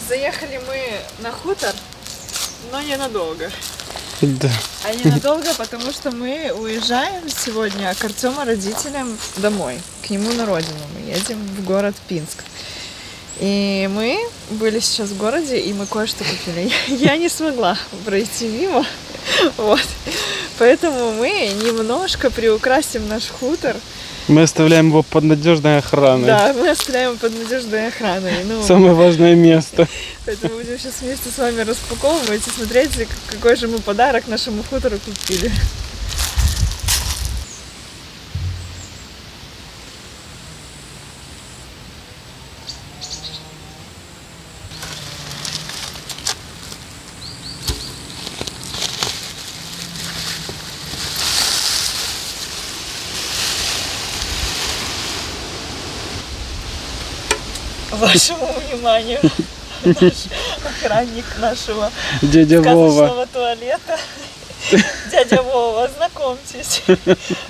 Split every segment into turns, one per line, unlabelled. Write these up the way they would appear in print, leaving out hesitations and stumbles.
Заехали мы на хутор, но ненадолго.
Да.
А ненадолго, потому что мы уезжаем сегодня к Артему родителям домой, к нему на родину. Мы едем в город Пинск. И мы были сейчас в городе, и мы кое-что купили. Я не смогла пройти мимо, вот. Поэтому мы немножко приукрасим наш хутор.
Мы оставляем его под надежной охраной.
Да, мы оставляем под надежной охраной. Ну,
самое важное место.
поэтому будем сейчас вместе с вами распаковывать и смотреть, какой же мы подарок нашему хутору купили. Вашему вниманию наш охранник нашего
Дядя Вова.
сказочного туалета. Дядя Вова, знакомьтесь.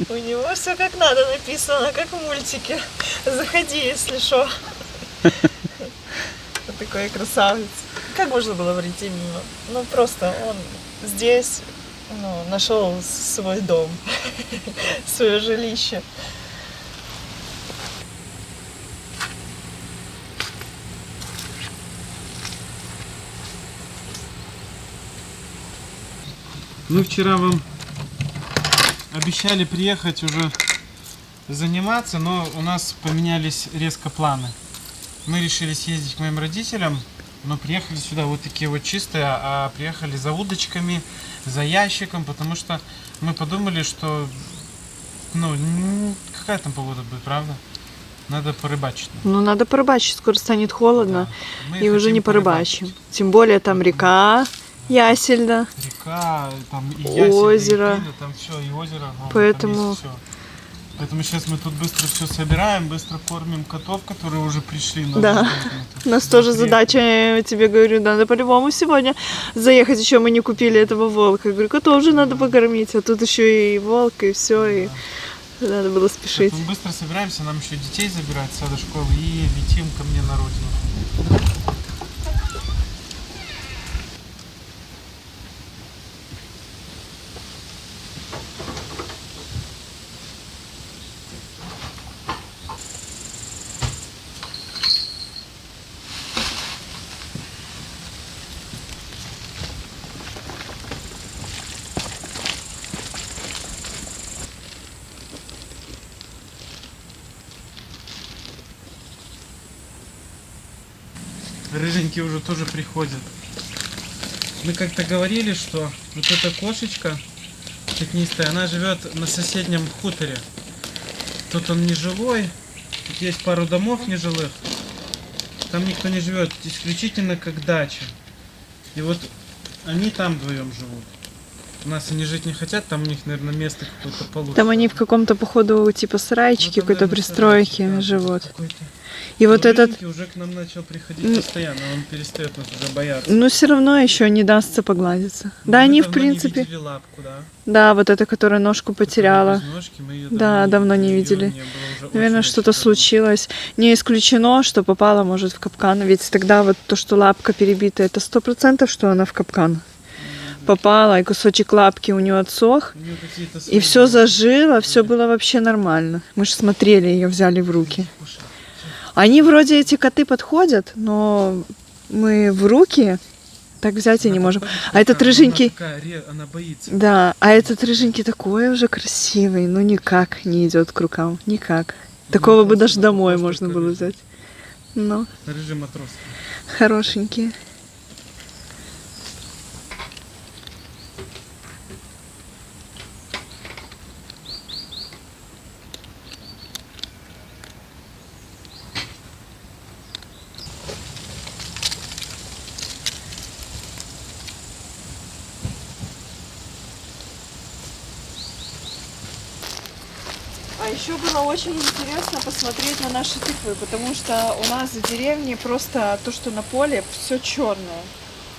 У него все как надо написано, как в мультике. Заходи, если что. Вот такой красавец. Как можно было пройти мимо? Ну просто он здесь нашел свой дом, свое жилище.
Мы вчера вам обещали приехать уже заниматься, но у нас поменялись резко планы. Мы решили съездить к моим родителям, но приехали сюда вот такие вот чистые, а приехали за удочками, за ящиком, потому что мы подумали, что какая там погода будет, правда? Надо порыбачить.
Ну, надо порыбачить, скоро станет холодно,
да.
и уже не порыбачим. Тем более там река Ясельна.
Река, там и ясень,
озеро.
и пиля, там все, и озеро.
Поэтому...
Поэтому сейчас мы тут быстро все собираем, быстро кормим котов, которые уже пришли.
Да, у нас тоже задача, я тебе говорю, надо по-любому сегодня заехать, еще мы не купили этого волка. Я говорю, котов уже надо покормить, а тут еще и волк, и все, и надо было спешить.
Мы быстро собираемся, нам еще детей забирать с сада школы и летим ко мне на родину. Рыженькие уже тоже приходят. Мы как-то говорили, что вот эта кошечка пятнистая, она живет на соседнем хуторе. Тут он нежилой, тут есть пару домов нежилых. Там никто не живет, исключительно как дача. И вот они там вдвоем живут. У нас они жить не хотят, там у них, наверное, место какое-то получше.
Там они в каком-то, походу, типа сарайчике, какой-то пристройке
да,
живут.
Какой-то.
И вот этот...
уже к нам начал приходить постоянно, он перестает нас уже бояться.
Ну, все равно еще не дастся погладиться. Да, они, в принципе...
Не видели лапку, да?
Да, вот эта, которая ножку потеряла.
Без ножки, мы ее
Давно не видели. Наверное, что-то случилось. Не исключено, что попала, может, в капкан. Ведь тогда вот то, что лапка перебита, это 100%, что она в капкан попала, и кусочек лапки у нее отсох, и все зажило, все было вообще нормально. Мы же смотрели, ее взяли в руки. Они вроде, эти коты подходят, но мы в руки так взять и не можем. А этот рыженький...
Она боится.
Да, а этот рыженький такой уже красивый, ну никак не идет к рукам, никак. Такого бы даже домой можно было взять. Но
Рыжий матрос.
хорошенькие. А еще было очень интересно посмотреть на наши тыквы, потому что у нас в деревне просто то, что на поле, все черное.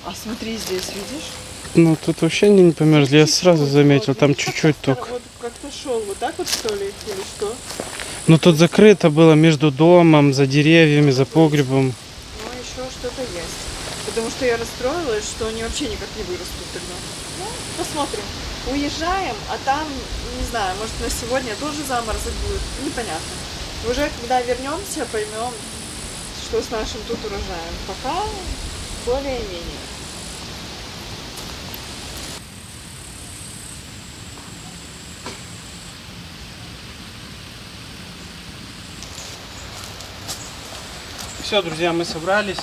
А смотри здесь, видишь?
Ну тут вообще они не померзли, я сразу заметил, там чуть-чуть только.
Вот как-то шел вот так вот, что ли, или что?
Ну тут закрыто было между домом, за деревьями, за погребом.
Ну еще что-то есть. потому что я расстроилась, что они вообще никак не вырастут тогда. Ну, посмотрим. Уезжаем, а там, не знаю, может на сегодня тоже заморозок будет, непонятно. Уже когда вернемся, поймем, что с нашим тут урожаем. Пока более-менее.
Все, друзья, мы собрались.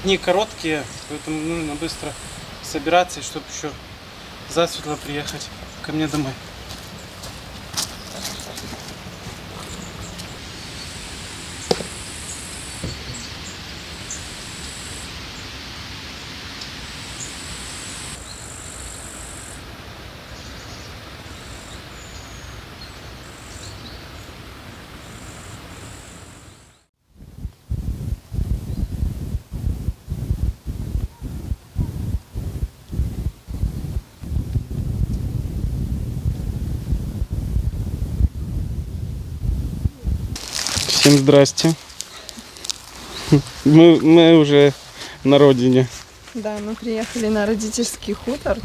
Дни короткие, поэтому нужно быстро собираться, чтобы еще засветло приехать ко мне домой. Всем здрасте. Мы уже на родине.
Да, мы приехали на родительский хутор.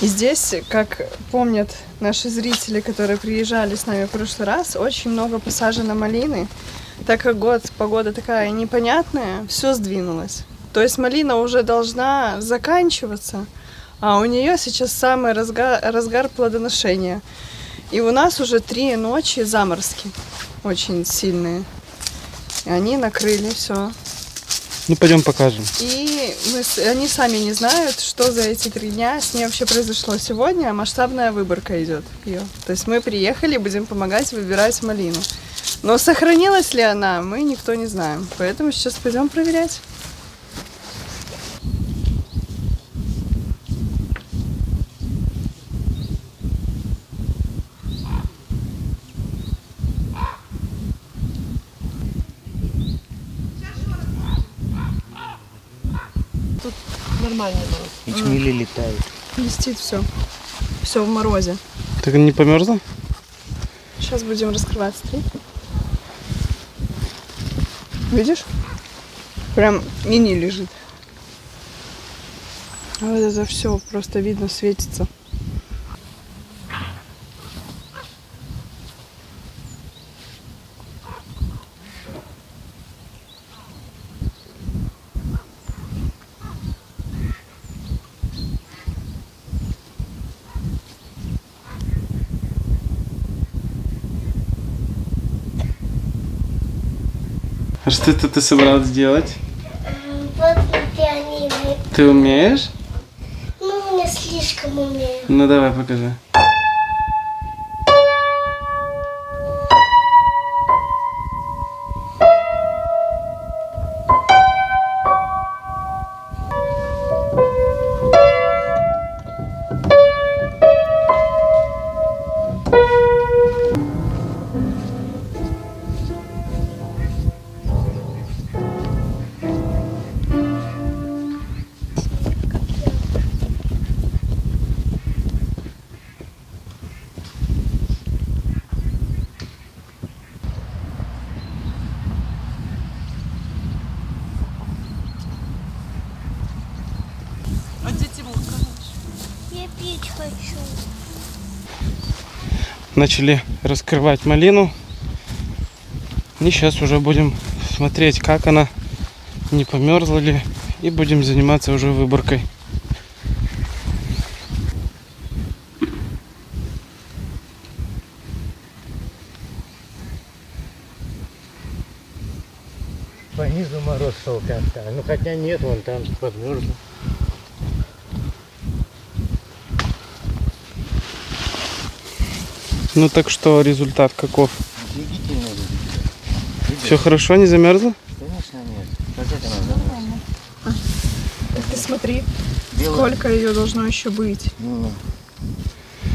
И здесь, как помнят наши зрители, которые приезжали с нами в прошлый раз, очень много посажено малины. Так как погода такая непонятная, все сдвинулось. То есть малина уже должна заканчиваться, а у нее сейчас самый разгар плодоношения. И у нас уже 3 ночи заморозки очень сильные. И они накрыли все.
Ну, пойдем покажем.
И они сами не знают, что за эти 3 дня с ней вообще произошло. Сегодня масштабная выборка идет ее. То есть мы приехали, будем помогать выбирать малину. Но сохранилась ли она, мы никто не знаем. Поэтому сейчас пойдем проверять. Тут нормально мороз.
Ячмели летают.
Блестит все. Все в морозе.
Так не померзла?
Сейчас будем раскрывать, смотри. Видишь? Прям мини лежит. А вот это все просто видно, светится.
А что это ты собралась делать?
Вот пианино.
Ты умеешь?
Ну, не слишком умею.
Ну давай покажи.
А дети
Я пить хочу.
Начали раскрывать малину. И сейчас уже будем смотреть, как она, не померзла ли. И будем заниматься уже выборкой.
По низу мороз шел как-то. Ну хотя нет, вон там подмерзло.
Ну так что, результат каков?
Офигительно результат.
Все хорошо, не замерзла?
Конечно нет. Как это надо?
Ты смотри,
Белая,
сколько ее должно еще быть.
ну,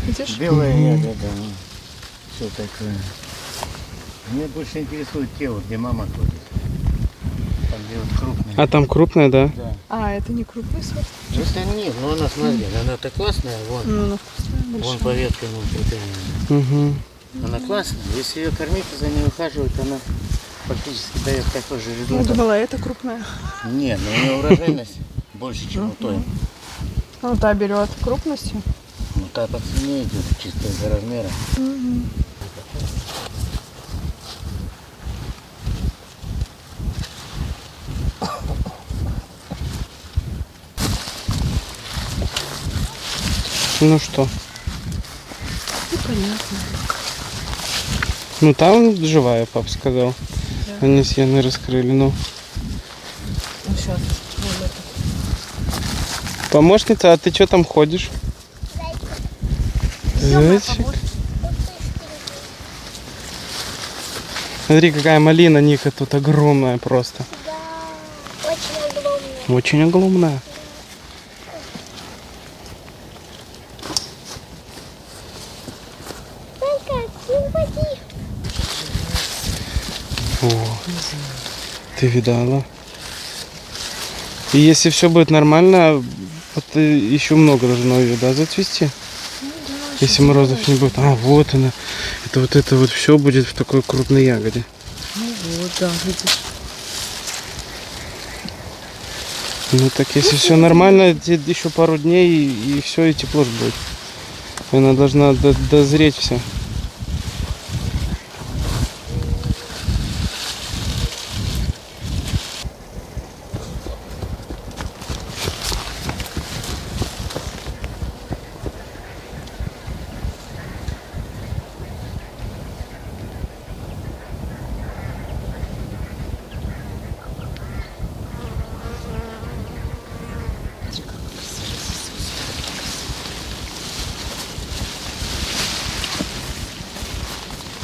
Видишь?
белая ягода. Ну, все такое. Меня больше интересует те, вот, где мама ходит. Там где вот крупные.
А там крупная, да?
Да.
А, это не крупный сорт?
Это нет, но она, смотри, она-то классная, вон.
Ну, она вкусная,
Вон
большая.
по веткам вот это.
Угу.
Она классная. Если ее кормить и за ней ухаживать, она фактически дает такой же
Я
результат.
думала, это крупная.
Нет, но у него урожайность больше, чем у той.
Ну, та берет крупностью.
Ну, та по цене идет, чисто из-за размера.
Ну что?
Непонятно.
Ну там живая, пап сказал. Они с Яной раскрыли, ну.
Ну, сейчас.
Помощница, а ты что там ходишь? Зайчик. Смотри, какая малина, Ника, тут огромная просто.
Да, очень огромный.
Очень огромная.
Только не води.
О, ты видала? И если все будет нормально, это еще много должно ее, да, зацвести? Если морозов не будет. А, вот она. Это вот все будет в такой крупной ягоде.
Ну вот, да, видишь.
Ну так если все нормально, еще пару дней и все, и тепло ж будет. Она должна дозреть вся.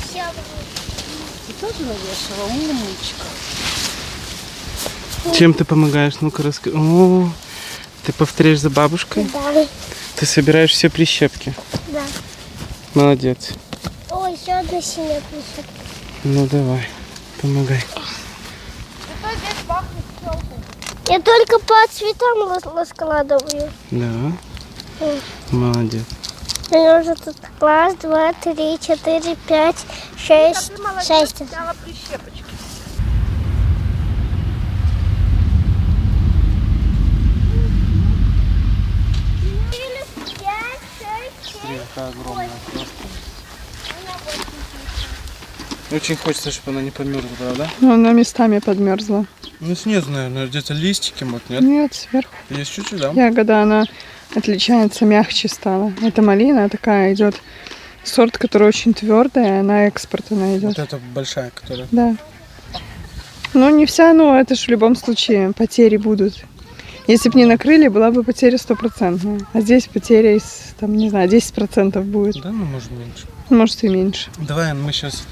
Все,
Ты тоже навешала, умничка.
Чем ты помогаешь? Ну-ка расскажи. О, ты повторяешь за бабушкой?
да,
Ты собираешь все прищепки.
да.
Молодец.
Ой, еще одна синяя прищепка.
Ну давай, помогай.
Я только по цветам раскладываю.
Да. Молодец.
У меня уже тут раз, два, три, четыре, пять, шесть, шесть.
Стрелка огромная просто. Очень хочется, чтобы она не подмерзла, правда?
Ну, она местами подмерзла.
Ну снизу, наверное, где-то листики, вот, нет?
Нет, сверху.
Есть чуть-чуть, да?
Ягода, она отличается, мягче стала. Это малина такая идет. Сорт, который очень твердая, на экспорт она идет.
Вот эта большая, которая.
Да. Ну, не вся, но это ж в любом случае потери будут. Если бы не накрыли, была бы потеря 100%. А здесь потеря из, там, не знаю, 10% будет.
Да, ну может меньше.
Может и меньше.
Давай, мы сейчас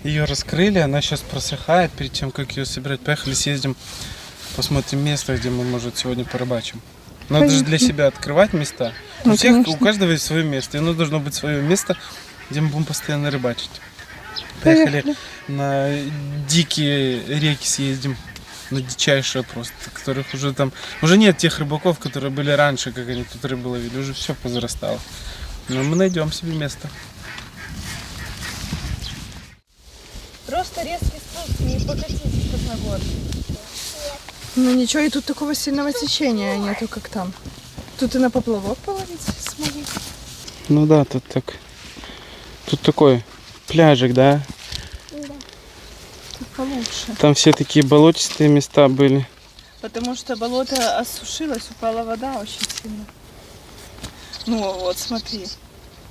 ее раскрыли, она сейчас просыхает. Перед тем, как ее собирать, поехали съездим, посмотрим место, где мы, может, сегодня порыбачим. Надо же для себя открывать места.
Ну,
У всех,
конечно.
у каждого есть свое место. И оно должно быть свое место, где мы будем постоянно рыбачить.
Поехали.
Поехали на дикие реки съездим. На дичайшие просто, которых уже там... Уже нет тех рыбаков, которые были раньше, как они тут рыбу ловили. Уже все позарастало. Но мы найдем себе место.
Просто резкий спуск, не покатитесь как на год. Ну ничего, и тут такого сильного течения нету, как там. Тут и на поплавок половить смогу.
Ну да, тут так... Тут такой пляжик, да?
Тут получше.
Там все такие болотистые места были.
Потому что болото осушилось, упала вода очень сильно. Ну вот, смотри.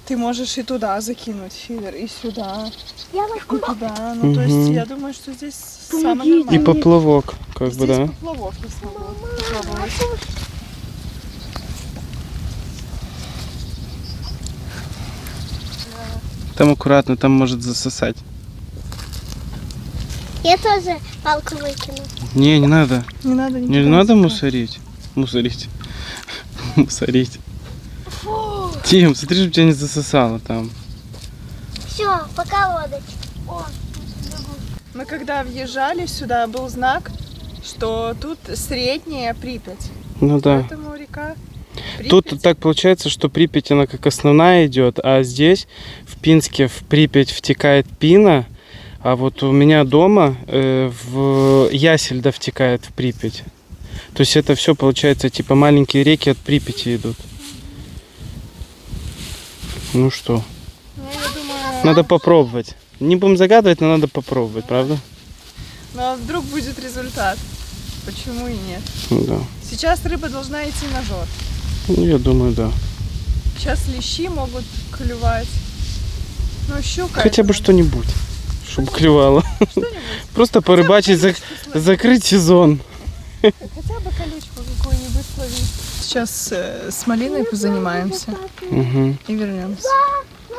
Ты можешь и туда закинуть фидер, и сюда,
Я
и
могу.
туда. Ну то есть
Мгм.
я думаю, что здесь самое
И
нормальное.
поплавок, как бы,
Здесь
да?
поплавок, если будет попробовать.
Там аккуратно, там может засосать.
Я тоже палку выкину.
Не надо.
Не надо
Не
ничего
надо
насыпать.
мусорить. Мусорить. Мусорить. Тим, смотри, чтобы тебя не засосало там.
Все, пока лодочка. О,
Мы когда въезжали сюда, был знак, что тут средняя Припять.
Ну да.
Поэтому река
Тут
Припять.
так получается, что Припять, она как основная идет, а здесь, в Пинске, в Припять втекает Пина, А вот у меня дома в Ясельда втекает в Припять. То есть это все получается типа маленькие реки от Припяти идут. Ну что,
Ну, я думаю...
надо попробовать. Не будем загадывать, но надо попробовать, правда?
Ну, а вдруг будет результат? Почему и нет?
Ну да.
Сейчас рыба должна идти на жор.
Ну, я думаю, да.
Сейчас лещи могут клювать. Ну, щука.
Хотя бы
это
что-нибудь, чтобы клевало.
надо. Что-нибудь.
Просто порыбачить, закрыть сезон.
Хотя бы колючку какую-нибудь словить. Сейчас с малиной позанимаемся
Угу.
и вернемся.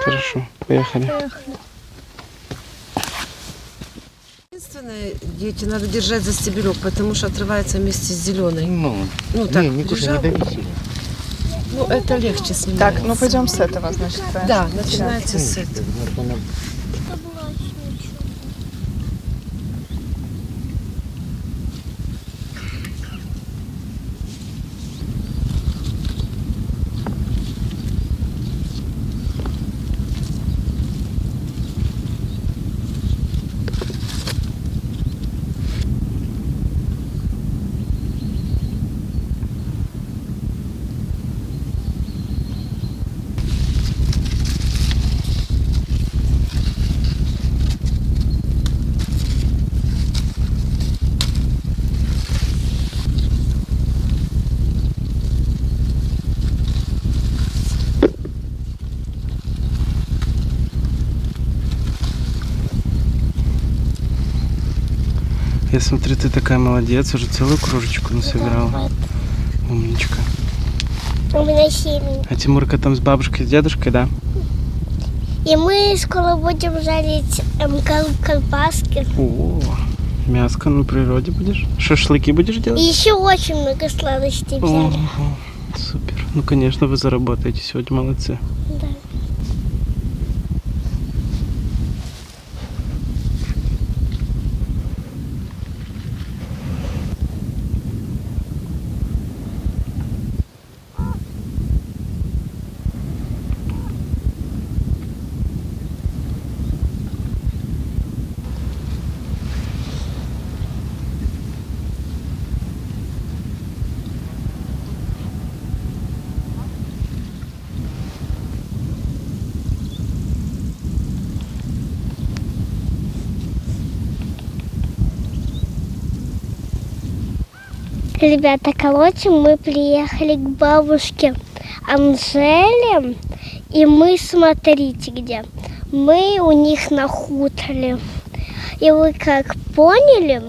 Хорошо, поехали.
Поехали.
Единственное, дети, надо держать за стебелек, потому что отрывается вместе с зеленой.
Ну,
так,
не, Никуша,
держал.
не дави сильно.
Ну, это легче снимать.
Так, ну пойдем с этого, значит.
Да, начинается с этого.
Что было очень чудо.
Я смотрю, ты такая молодец, уже целую кружечку насобирала. Умничка.
У меня 7.
А Тимурка там с бабушкой, с дедушкой, да?
И мы скоро будем жарить колбаски.
О, мяско на природе будешь? Шашлыки будешь
И
делать?
еще очень много сладостей взяли.
Ого, супер. Ну, конечно, вы заработаете сегодня, молодцы.
Да. Ребята, короче, мы приехали к бабушке Анжеле, и мы, смотрите где, мы у них на хуторе. И вы как поняли,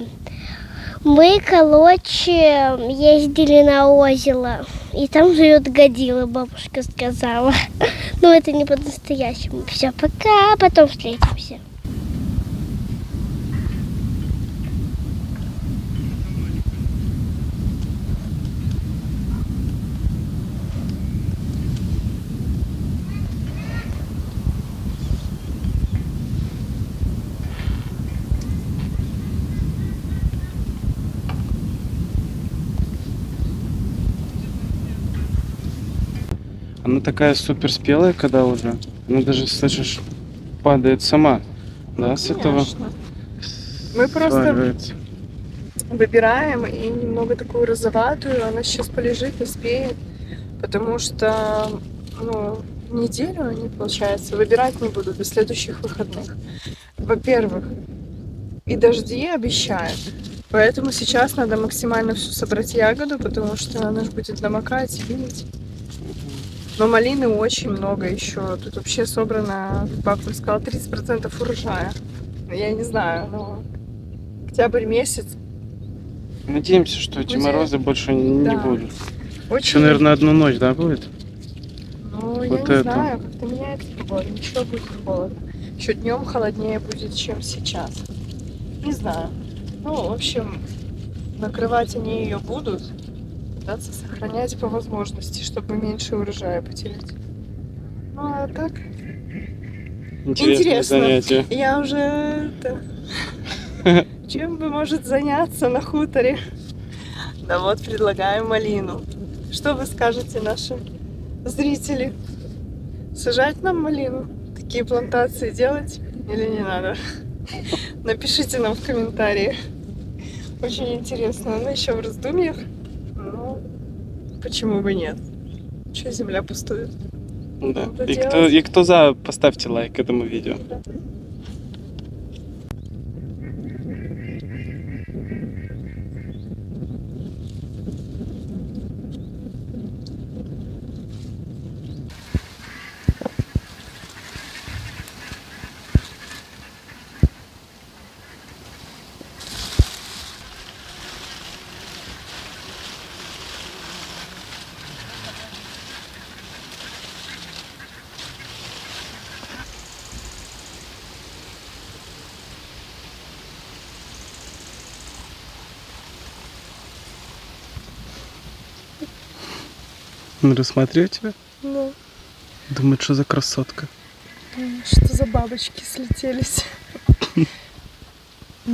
мы, короче, ездили на озеро, и там живет Годзилла, бабушка сказала. Но это не по-настоящему. Все, пока, потом встретимся.
Она такая супер спелая, когда уже. Она даже, слышишь, падает сама. Да, с этого
Мы просто
сваливается.
выбираем и немного такую розоватую. Она сейчас полежит, успеет. Потому что, ну, неделю они, получается, выбирать не буду до следующих выходных. Во-первых, и дожди обещают. Поэтому сейчас надо максимально всю собрать ягоду, потому что она же будет намокать, видите. Но малины очень много еще. Тут вообще собрано, папа сказал, 30% урожая. Я не знаю, но октябрь месяц.
Надеемся, что эти
Будет.
морозы больше не
Да.
будут.
Очень,
Еще, наверное, одну ночь, да, будет?
ну, я
вот
не
это.
знаю, как-то меняется погода. Ничего, будет холодно. Еще днем холоднее будет, чем сейчас. Не знаю. Ну, в общем, накрывать они ее будут. Пытаться сохранять по возможности, чтобы меньше урожая потерять. Ну, а так,
Интересное занятие.
я уже чем бы может заняться на хуторе? Да вот, предлагаю малину. Что вы скажете, наши зрители? Сажать нам малину? Такие плантации делать или не надо? Напишите нам в комментарии. Очень интересно. Она еще в раздумьях. Ну, почему бы нет? Че земля пустует?
Да.
Надо
И
делать.
кто за, поставьте лайк этому видео. Он рассмотрел тебя?
Ну,
Думает, что за красотка.
что за бабочки слетелись.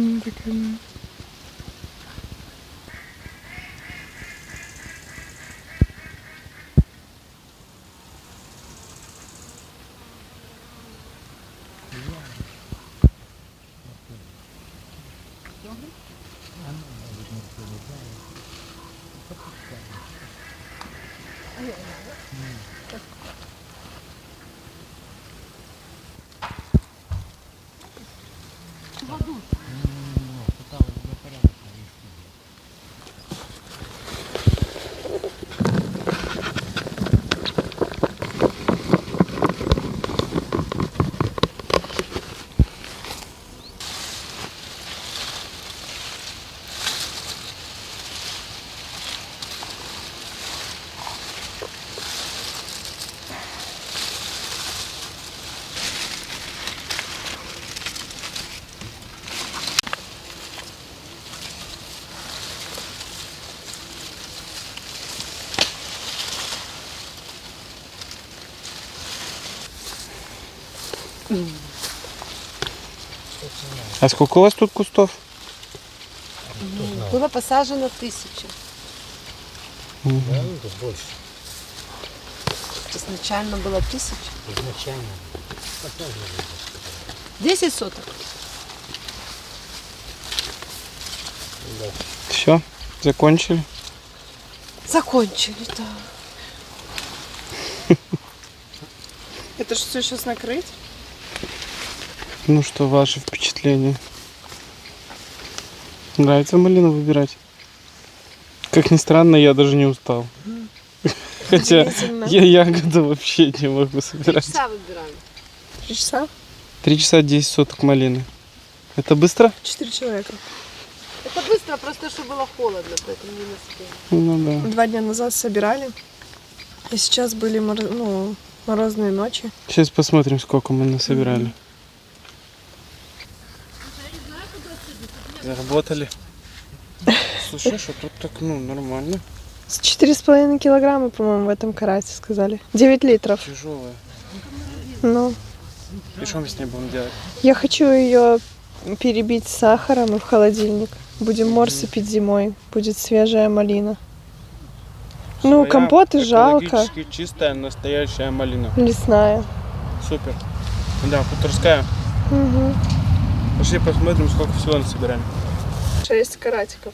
Такая.
А сколько у вас тут кустов?
Было посажено 1000.
Да, ну, тут больше.
Изначально было 1000.
Изначально.
10 соток.
Да.
Все, закончили.
Закончили, да.
Это же все сейчас накрыть?
Ну что, ваши впечатления? Нравится малину выбирать? Как ни странно, я даже не устал. Хотя
Удивительно.
я ягоды вообще не могу
3
собирать.
часа выбираем.
3 часа?
3 часа 10 соток малины. Это быстро?
4 человека.
Это быстро, просто что было холодно, поэтому не успели.
Ну да.
2 дня назад собирали. И сейчас были морозные ночи.
Сейчас посмотрим, сколько мы насобирали. Заработали. Слушай, что тут так, нормально.
4,5 килограмма, по-моему, в этом карате сказали. 9 литров.
Тяжелая.
Ну,
И что мы с ней будем делать?
я хочу ее перебить с сахаром и в холодильник. Будем морсы пить зимой. Будет свежая малина. Ну,
Своя
компоты жалко.
экологически чистая, настоящая малина.
Лесная.
Супер. Да, хуторская.
Угу.
Пошли посмотрим, сколько всего насобирали.
6 каратиков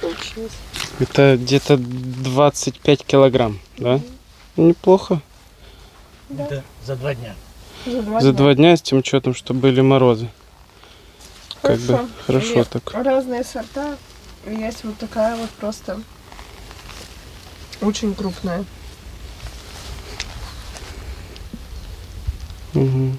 получилось.
Это где-то 25 килограмм, да? Неплохо.
Да. За 2 дня.
За 2 дня, с тем учетом, что были морозы. Как бы хорошо
И
так.
разные сорта. Есть вот такая вот просто очень крупная.
Угу.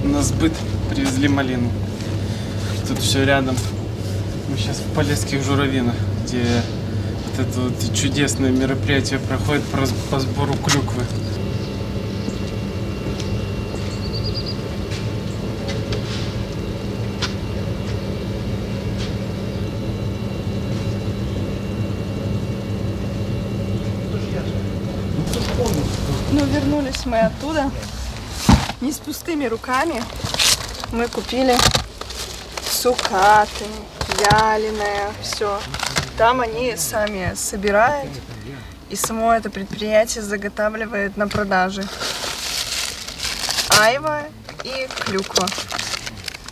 На сбыт привезли малину. Тут все рядом. Мы сейчас в Полесских Журавинах, где вот это вот чудесное мероприятие проходит по сбору клюквы.
вернулись мы оттуда не с пустыми руками. Мы купили цукаты, вяленое, все. Там они сами собирают, и само это предприятие заготавливает на продажи. Айва и клюква.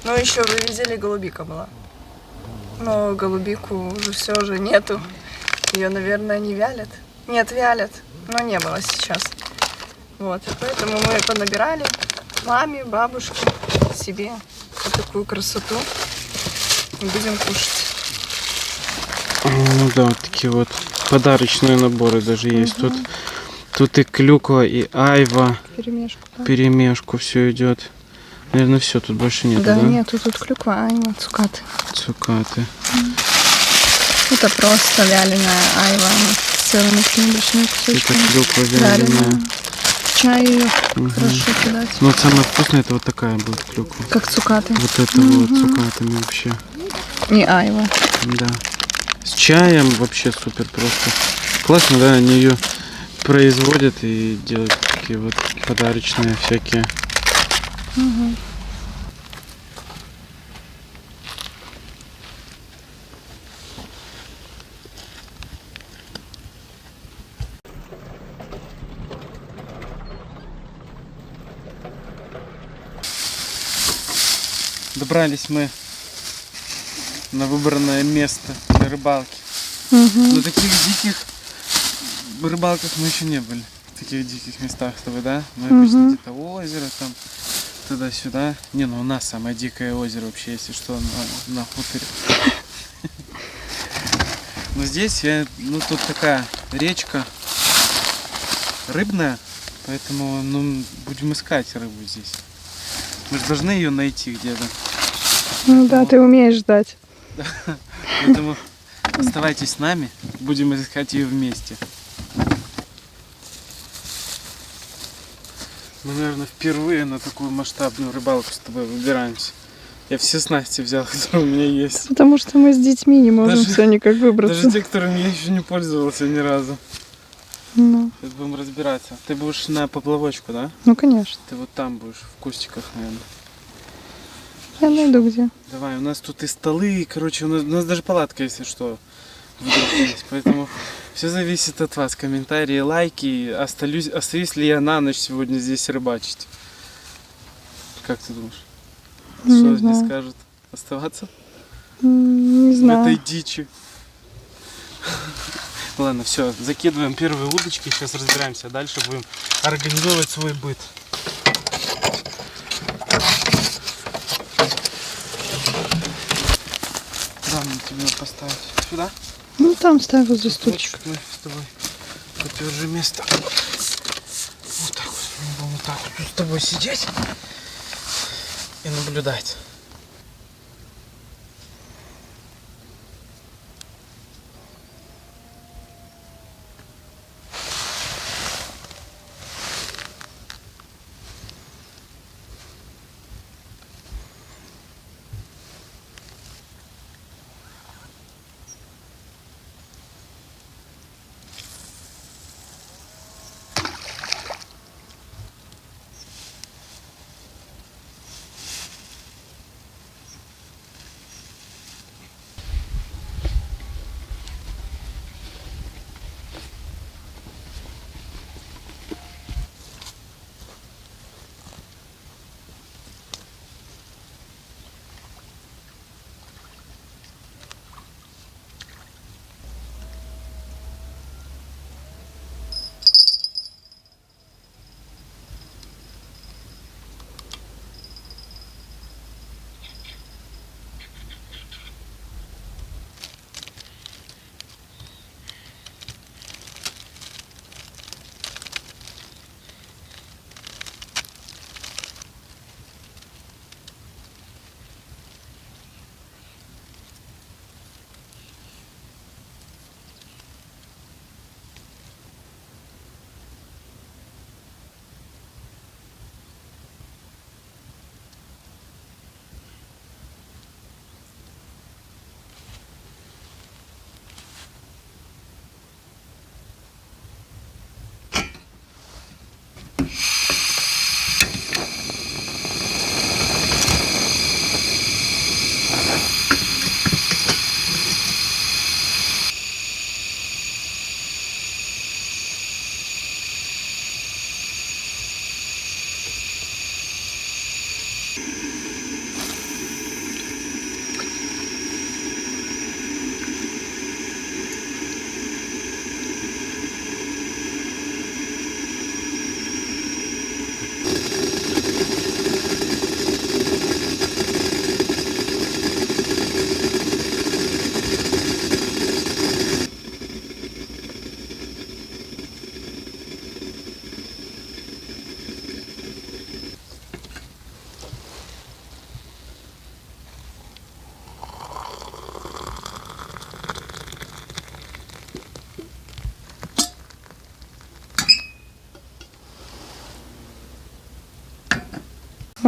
Ну, еще вывезли, голубика была. Но голубику уже все же нету. Ее, наверное, не вялят. Нет, вялят, но не было сейчас. Вот, поэтому мы понабирали маме, бабушке, себе вот такую красоту. И будем кушать.
Ну да, вот такие вот подарочные наборы даже есть. Тут и клюква, и айва.
Перемешку, да?
Перемешку все идет. Наверное, все, тут больше нету, да?
Да, нету, тут клюква, айва, цукаты.
Цукаты.
Это просто вяленая айва, она с целыми такими большими
Это
кусочками.
клюква вяленая.
В чай ее хорошо кидать.
Ну вот самое вкусное, это вот такая будет клюква.
Как цукаты.
Вот это вот цукатами вообще.
И айва.
Да. С чаем вообще супер просто. Классно, да, они ее производят и делают такие вот подарочные всякие. Добрались мы на выбранное место для рыбалки. На таких диких рыбалках мы еще не были. В таких диких местах с тобой, да? Мы обычно где-то озеро там, туда-сюда. Не, ну у нас самое дикое озеро вообще, если что, на хуторе. Но здесь, тут такая речка рыбная, поэтому, будем искать рыбу здесь. Мы же должны ее найти где-то.
Ну да, ты умеешь ждать.
Поэтому оставайтесь с нами, будем искать ее вместе. Мы, наверное, впервые на такую масштабную рыбалку с тобой выбираемся. Я все снасти взял, которые у меня есть.
Потому что мы с детьми не можем все никак выбраться.
Даже те, которыми я еще не пользовался ни разу.
Ну,
Сейчас будем разбираться. Ты будешь на поплавочку, да?
ну, конечно.
Ты вот там будешь, в кустиках, наверное.
Я найду где.
Давай, у нас тут и столы, короче, у нас даже палатка, если что, вдруг есть. Поэтому все зависит от вас. Комментарии, лайки. Остаюсь ли я на ночь сегодня здесь рыбачить? Как ты думаешь?
Не
Что
знаю.
они скажут? Оставаться
Не
в
знаю.
этой дичи? Ладно, все, закидываем первые удочки, сейчас разбираемся. Дальше будем организовывать свой быт. Куда мне тебе поставить? Сюда?
Ну, там ставь возле стульчика.
Мы с тобой подтвержим место. Вот так вот. Мы будем вот так вот тут с тобой сидеть и наблюдать.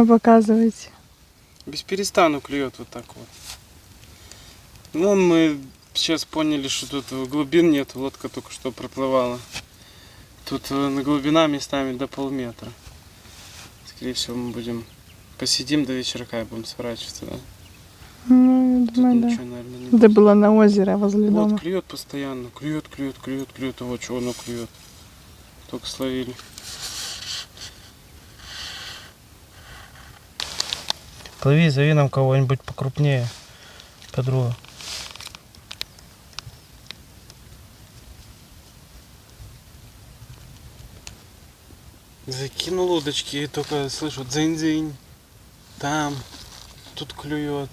Вы показываете.
Без перестану клюет вот так вот. Ну, мы сейчас поняли, что тут глубин нет, лодка только что проплывала. Тут глубина местами до полметра. Скорее всего, мы будем посидим до вечерка и будем сворачиваться, да?
Ну, я
Тут
думаю,
ничего,
да.
наверное, не
Это
будет.
было на озере возле дома.
Вот клюет постоянно, клюет. Вот чего оно клюет. Только словили. Плыви, зови нам кого-нибудь покрупнее, подруга. Закинул удочки и только слышу дзынь-дзынь. Там, тут клюет.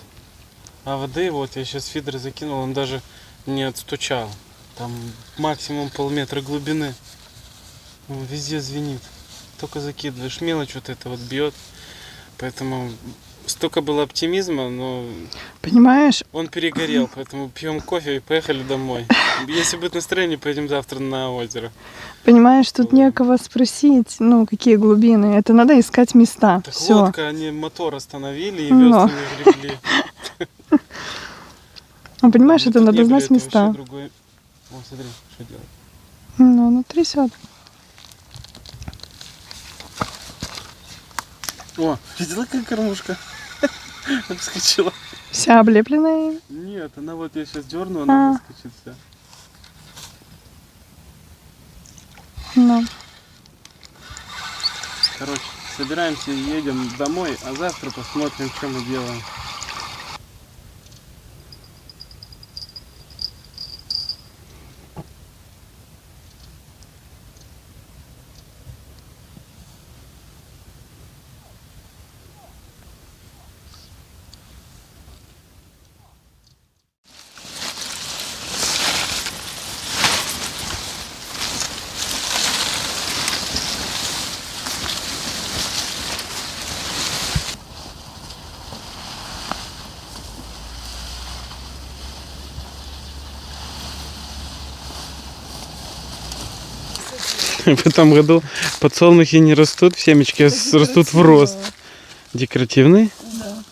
А воды, вот я сейчас фидер закинул, он даже не отстучал. Там максимум полметра глубины. Он везде звенит. Только закидываешь, мелочь вот это вот бьет. Поэтому столько было оптимизма, но
Понимаешь,
он перегорел. Поэтому пьем кофе и поехали домой. Если будет настроение, поедем завтра на озеро.
понимаешь, тут некого спросить, ну, какие глубины. Это надо искать места.
Так
Все.
лодка, они мотор остановили и
Но.
веслами гребли.
Ну, понимаешь,
Ну,
это
тут
надо
не были,
знать
это вообще
места.
другой. О, смотри, что делать.
Ну, оно трясет.
О, видела, как кормушка вскочила?
Вся облепленная им.
Нет, она вот я сейчас дерну, она выскочит вся.
Ну.
Короче, собираемся и едем домой, а завтра посмотрим, что мы делаем. В этом году подсолнухи не растут, семечки растут в рост. Декоративный?
Да.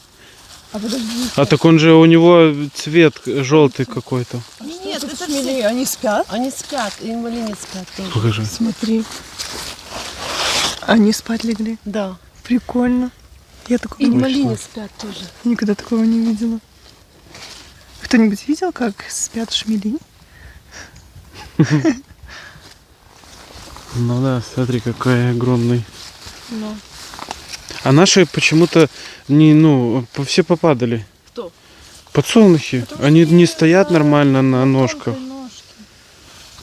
А подожди.
А так он же у него цвет желтый какой-то.
Нет, это
Шмели, они спят?
Они спят, и малины спят тоже.
Покажи.
Смотри. Они спать легли.
Да.
Прикольно. Я такого
И малины спят тоже.
никогда такого не видела. Кто-нибудь видел, как спят шмели?
Ну да, смотри, какой огромный.
Ну.
А наши почему-то не, ну, все попадали.
Кто?
Подсолнухи. Они не стоят нормально на ножках.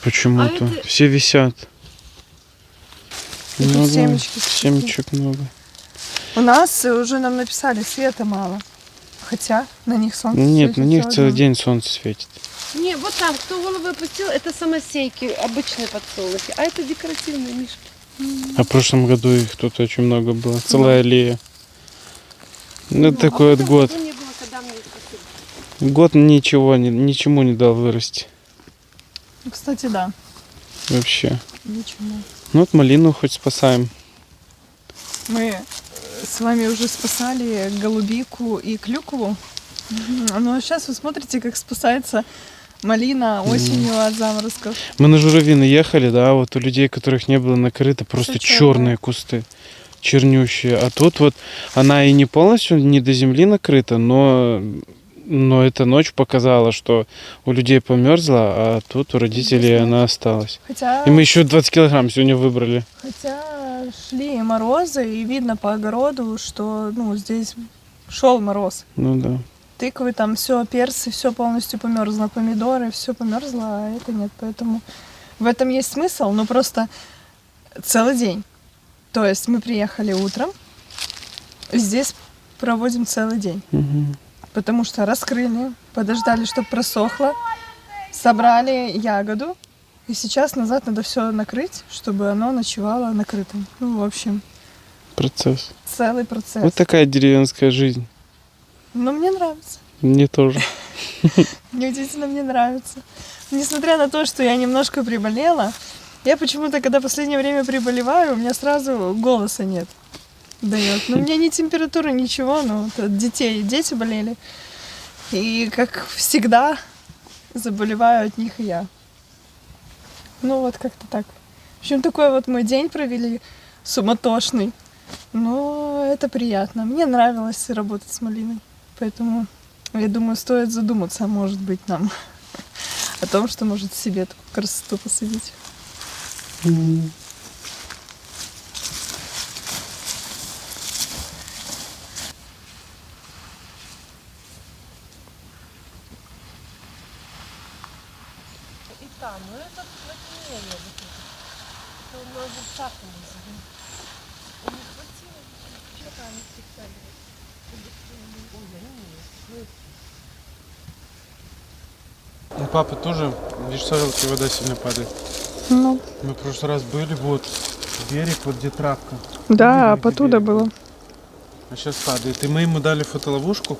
Почему-то.
А это-
Все висят.
И тут
Ну да,
семечки такие.
семечек много.
У нас уже нам написали, света мало. Хотя на них солнце
Нет,
светит
на них
всё
целый
одно.
день солнце светит.
Не, вот там, кто голову опустил, это самосейки, обычные подсолнухи. А это декоративные мишки.
А в прошлом году их тут очень много было. Целая аллея. Ну, такой вот год.
Ну, не было, когда мне их посыпали.
Год ничему не дал вырасти.
Ну, кстати, да.
Вообще.
Ничего.
Ну вот малину хоть спасаем.
Мы с вами уже спасали голубику и клюкву. Но сейчас вы смотрите, как спасается малина осенью от заморозков.
Мы на Журавины ехали, да, вот у людей, которых не было накрыто, просто
Всё чёрное.
черные кусты, чернющие. А тут вот она и не полностью не до земли накрыта, но эта ночь показала, что у людей померзла, а тут у родителей она осталась.
Хотя,
И мы еще 20 килограмм сегодня выбрали.
хотя шли морозы, и видно по огороду, что ну, здесь шел мороз.
Ну да.
Тыквы, там все, перцы, все полностью померзло, помидоры, все померзло, а это нет. Поэтому в этом есть смысл, но просто целый день. То есть мы приехали утром, и здесь проводим целый день.
Мгм.
Потому что раскрыли, подождали, чтобы просохло, собрали ягоду, и сейчас назад надо все накрыть, чтобы оно ночевало накрытым. Ну, в общем,
Процесс.
целый процесс.
Вот такая деревенская жизнь.
Но мне нравится.
Мне тоже.
Неудивительно, мне нравится. Несмотря на то, что я немножко приболела, я почему-то, когда в последнее время приболеваю, у меня сразу голоса нет. дает. Но у меня ни температура, ничего, но вот от детей. Дети болели. И, как всегда, заболеваю от них и я. Ну, вот как-то так. В общем, такой вот мой день провели, суматошный. Но это приятно. Мне нравилось работать с малиной. Поэтому, я думаю, стоит задуматься, может быть, нам о том, что может себе такую красоту посадить.
И там, ну это наконец, это у нас вот так у нас. Не хватило, что-то они специально. Ой, я не умею.
У папы тоже, видишь, сорелки вода сильно падает.
Ну,
Мы в прошлый раз были, вот, берег, вот где травка.
да,
Видно, где
потуда
берег
было.
был. А сейчас падает. И мы ему дали фотоловушку.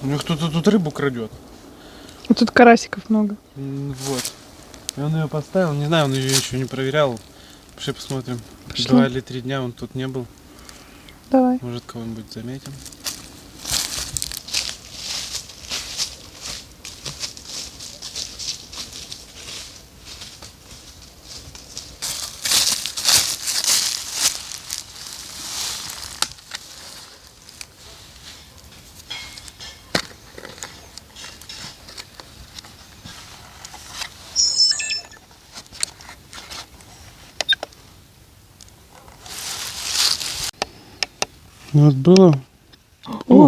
У него кто-то тут рыбу крадет.
И тут карасиков много.
Вот. И он ее поставил. Не знаю, он ее еще не проверял. Пошли посмотрим.
Пошли.
2 или 3 дня он тут не был.
Давай.
Может, кого-нибудь заметим. Вот было.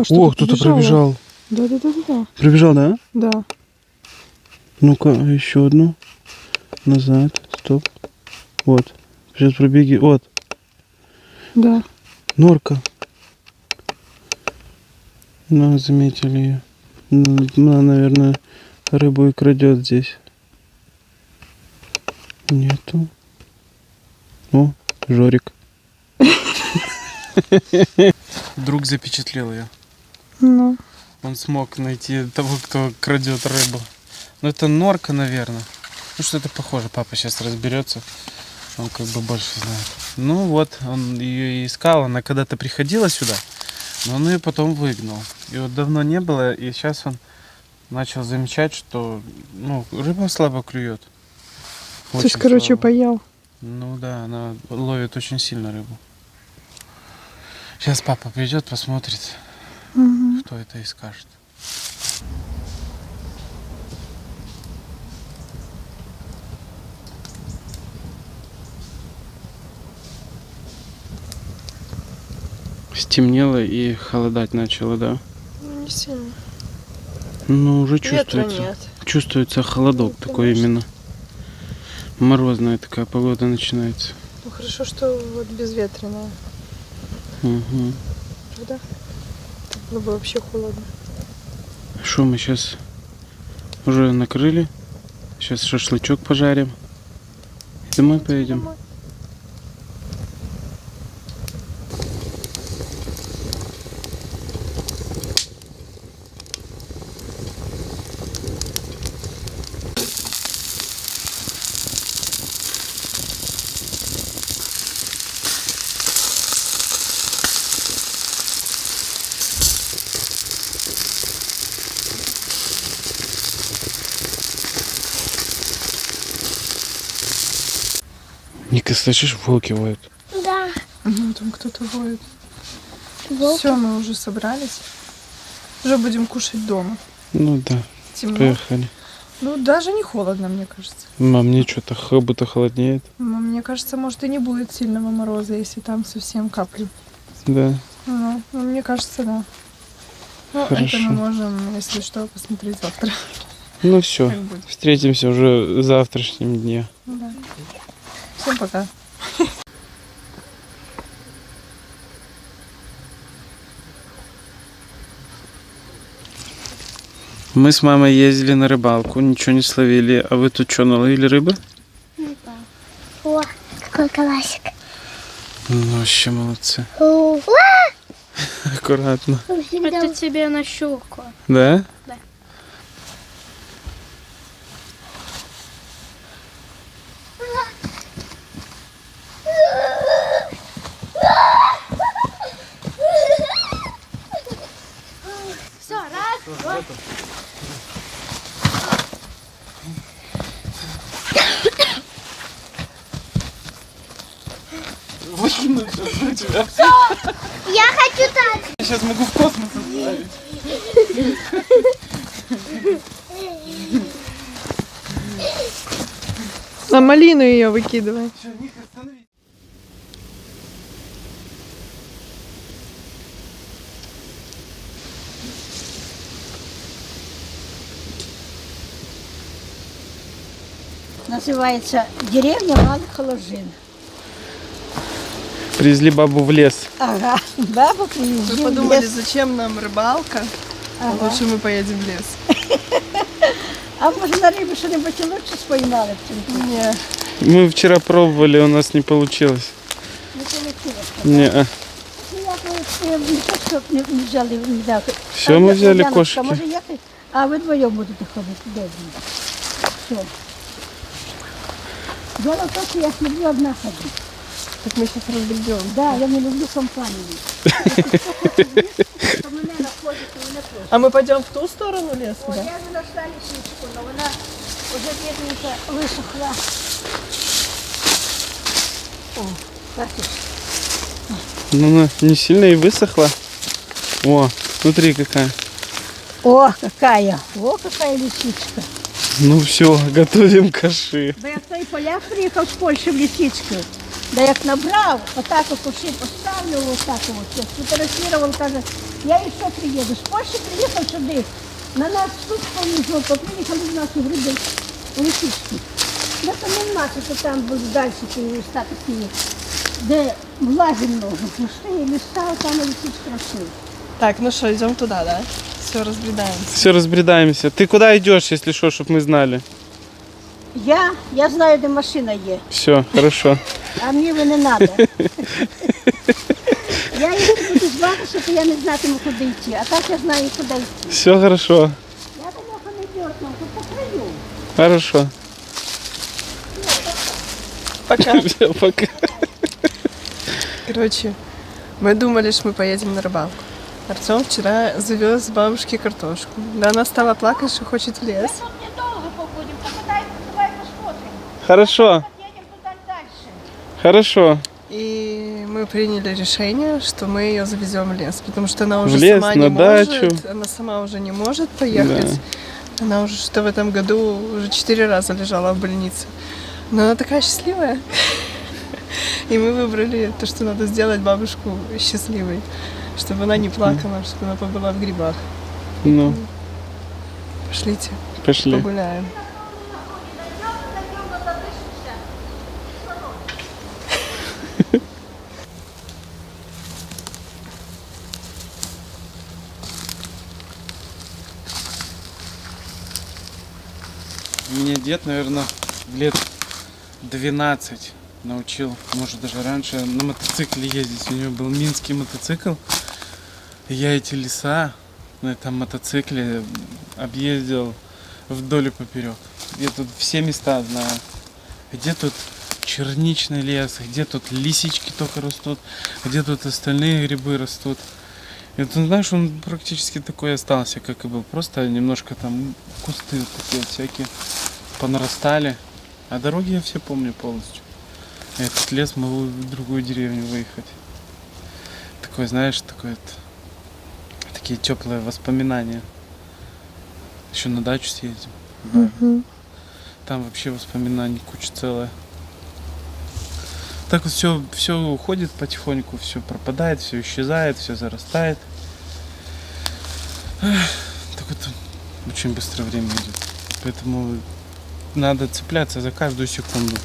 что-то
кто-то
побежало.
пробежал.
Да.
Пробежал, да?
Да.
Ну-ка, еще одну. Назад. Стоп. Вот. Сейчас пробеги. Вот.
Да.
Норка. Ну, заметили ее. Она, наверное, рыбу и крадет здесь. Нету. О, Жорик. Друг запечатлел ее.
Ну.
Он смог найти того, кто крадет рыбу. Ну, это норка, наверное. Ну, что-то похоже. Папа сейчас разберется. Он как бы больше знает. Ну, вот, он ее и искал. Она когда-то приходила сюда, но он ее потом выгнал. И вот давно не было, и сейчас он начал замечать, что, ну, рыба слабо клюет.
То есть, короче, поел.
Ну да, она ловит очень сильно рыбу. Сейчас папа придет, посмотрит, кто это и скажет. Стемнело и холодать начало, да?
Ну, не сильно.
Ну, уже
Ветра
чувствуется.
нет.
Чувствуется холодок
Ну,
такой
конечно.
именно. Морозная такая погода начинается.
Ну, хорошо, что вот безветренная.
Угу.
Правда? Так было бы вообще холодно.
Что мы сейчас уже накрыли? Сейчас шашлычок пожарим. И домой поедем.
Домой.
Ника, слышишь, волки воют?
Да.
Ну, там кто-то воет.
Волки.
Все, мы уже собрались. Уже будем кушать дома.
Ну да,
Темно.
поехали.
Ну, даже не холодно, мне кажется.
Мам, мне что-то как будто холоднеет.
Мне кажется, может и не будет сильного мороза, если там совсем капли.
Да.
Ну, мне кажется, да. Ну,
Хорошо.
это мы можем, если что, посмотреть завтра.
Ну все,
Как будет.
встретимся уже в завтрашнем дне.
Ну, да. Всем пока.
Мы с мамой ездили на рыбалку, ничего не словили. А вы тут что, наловили рыбы?
О, какой колосик.
Ну, вообще молодцы.
О,
Аккуратно.
это тебе на щуку.
Да?
Да.
выкинуть сейчас на тебя.
Я хочу так.
Я сейчас могу в космос отправить.
На малину ее выкидывай.
Что, Ник, остановись.
Называется деревня Малых Ложин.
Привезли бабу в лес.
Ага, бабу привезли.
Мы подумали, зачем нам рыбалка?
Ага.
Лучше мы поедем в лес.
А может на рыбу что-нибудь лучше споймали?
Не.
Мы вчера пробовали, у нас не получилось.
Не получилось.
Не,
Я не так, щоб не взяли. Не дав.
Все, мы взяли
Яночка,
кошки.
Може, як... А ви вдвоєм будете ходити. Добре. Все. Дело в том, что я ж люблю одна ходить.
Так мы сейчас разберем.
Да, я не люблю компанию. То мене находить, то мене просить.
А мы пойдем в ту сторону леса,
О,
да?
я вже знайшла лисичку, але вона вже бідненька висохла. О, бачиш.
ну она не сильно и высохла. О, смотри какая.
О, какая! О, какая лисичка!
Ну все, готовим каши.
Бо як той поляк приїхав з Польщі в лисичку, да як набрав, отак от куши поставив, отак от, сфотографував, каже, я ще приїду. З Польщі приїхав сюди. На нас тут повезло, приїхали з нас у гриби, у лисички. Да там не наше, що там будуть далі стати такі, де влаги много. Пішли і листа, там лисичка росла.
Так, ну что, идем туда, да? Все, разбредаемся.
Все, разбредаемся. Ты куда идешь, если что, чтобы мы знали?
Я знаю, де машина є.
Все, хорошо.
А мені ви не треба. Я якщо буду зватися, то я не знатиму, куди йти. А так я знаю, куди йти.
Все хорошо.
Я далеко не дерну, тут по краю.
Хорошо.
Пока.
Все, пока.
Короче, мы думали, что мы поедем на рыбалку. Артем вчера завез бабушке картошку. Да она стала плакать, что хочет в лес.
Тут недовго побудемо, давай посмотрим.
Хорошо.
Едем туда дальше.
Хорошо.
И мы приняли решение, что мы ее завезем в лес, потому что она уже
В лес,
сама
на
не
дачу.
может. Она сама уже не может поехать. Она уже что в этом году уже 4 раза лежала в больнице. Но она такая счастливая. И мы выбрали то, что надо сделать бабушку счастливой, чтобы она не плакала, чтобы она побыла в грибах.
Ну,
Пошлите,
пошли.
погуляем.
Меня дед, наверное, лет 12 научил, может даже раньше, на мотоцикле ездить. У него был минский мотоцикл. И я эти леса на этом мотоцикле объездил вдоль и поперек. Я тут все места знаю. Где тут черничный лес, где тут лисички только растут, где тут остальные грибы растут. И вот, знаешь, он практически такой и остался, как и был. Просто немножко там кусты вот такие вот всякие понарастали. А дороги я все помню полностью. А этот лес могу в другую деревню выехать. Такой, знаешь, такие теплые воспоминания. Еще на дачу съездим. Да. Там вообще воспоминаний куча целая. Так вот все уходит потихоньку, все пропадает, все исчезает, все зарастает. Так вот очень быстро время идет. Поэтому надо цепляться за каждую секунду.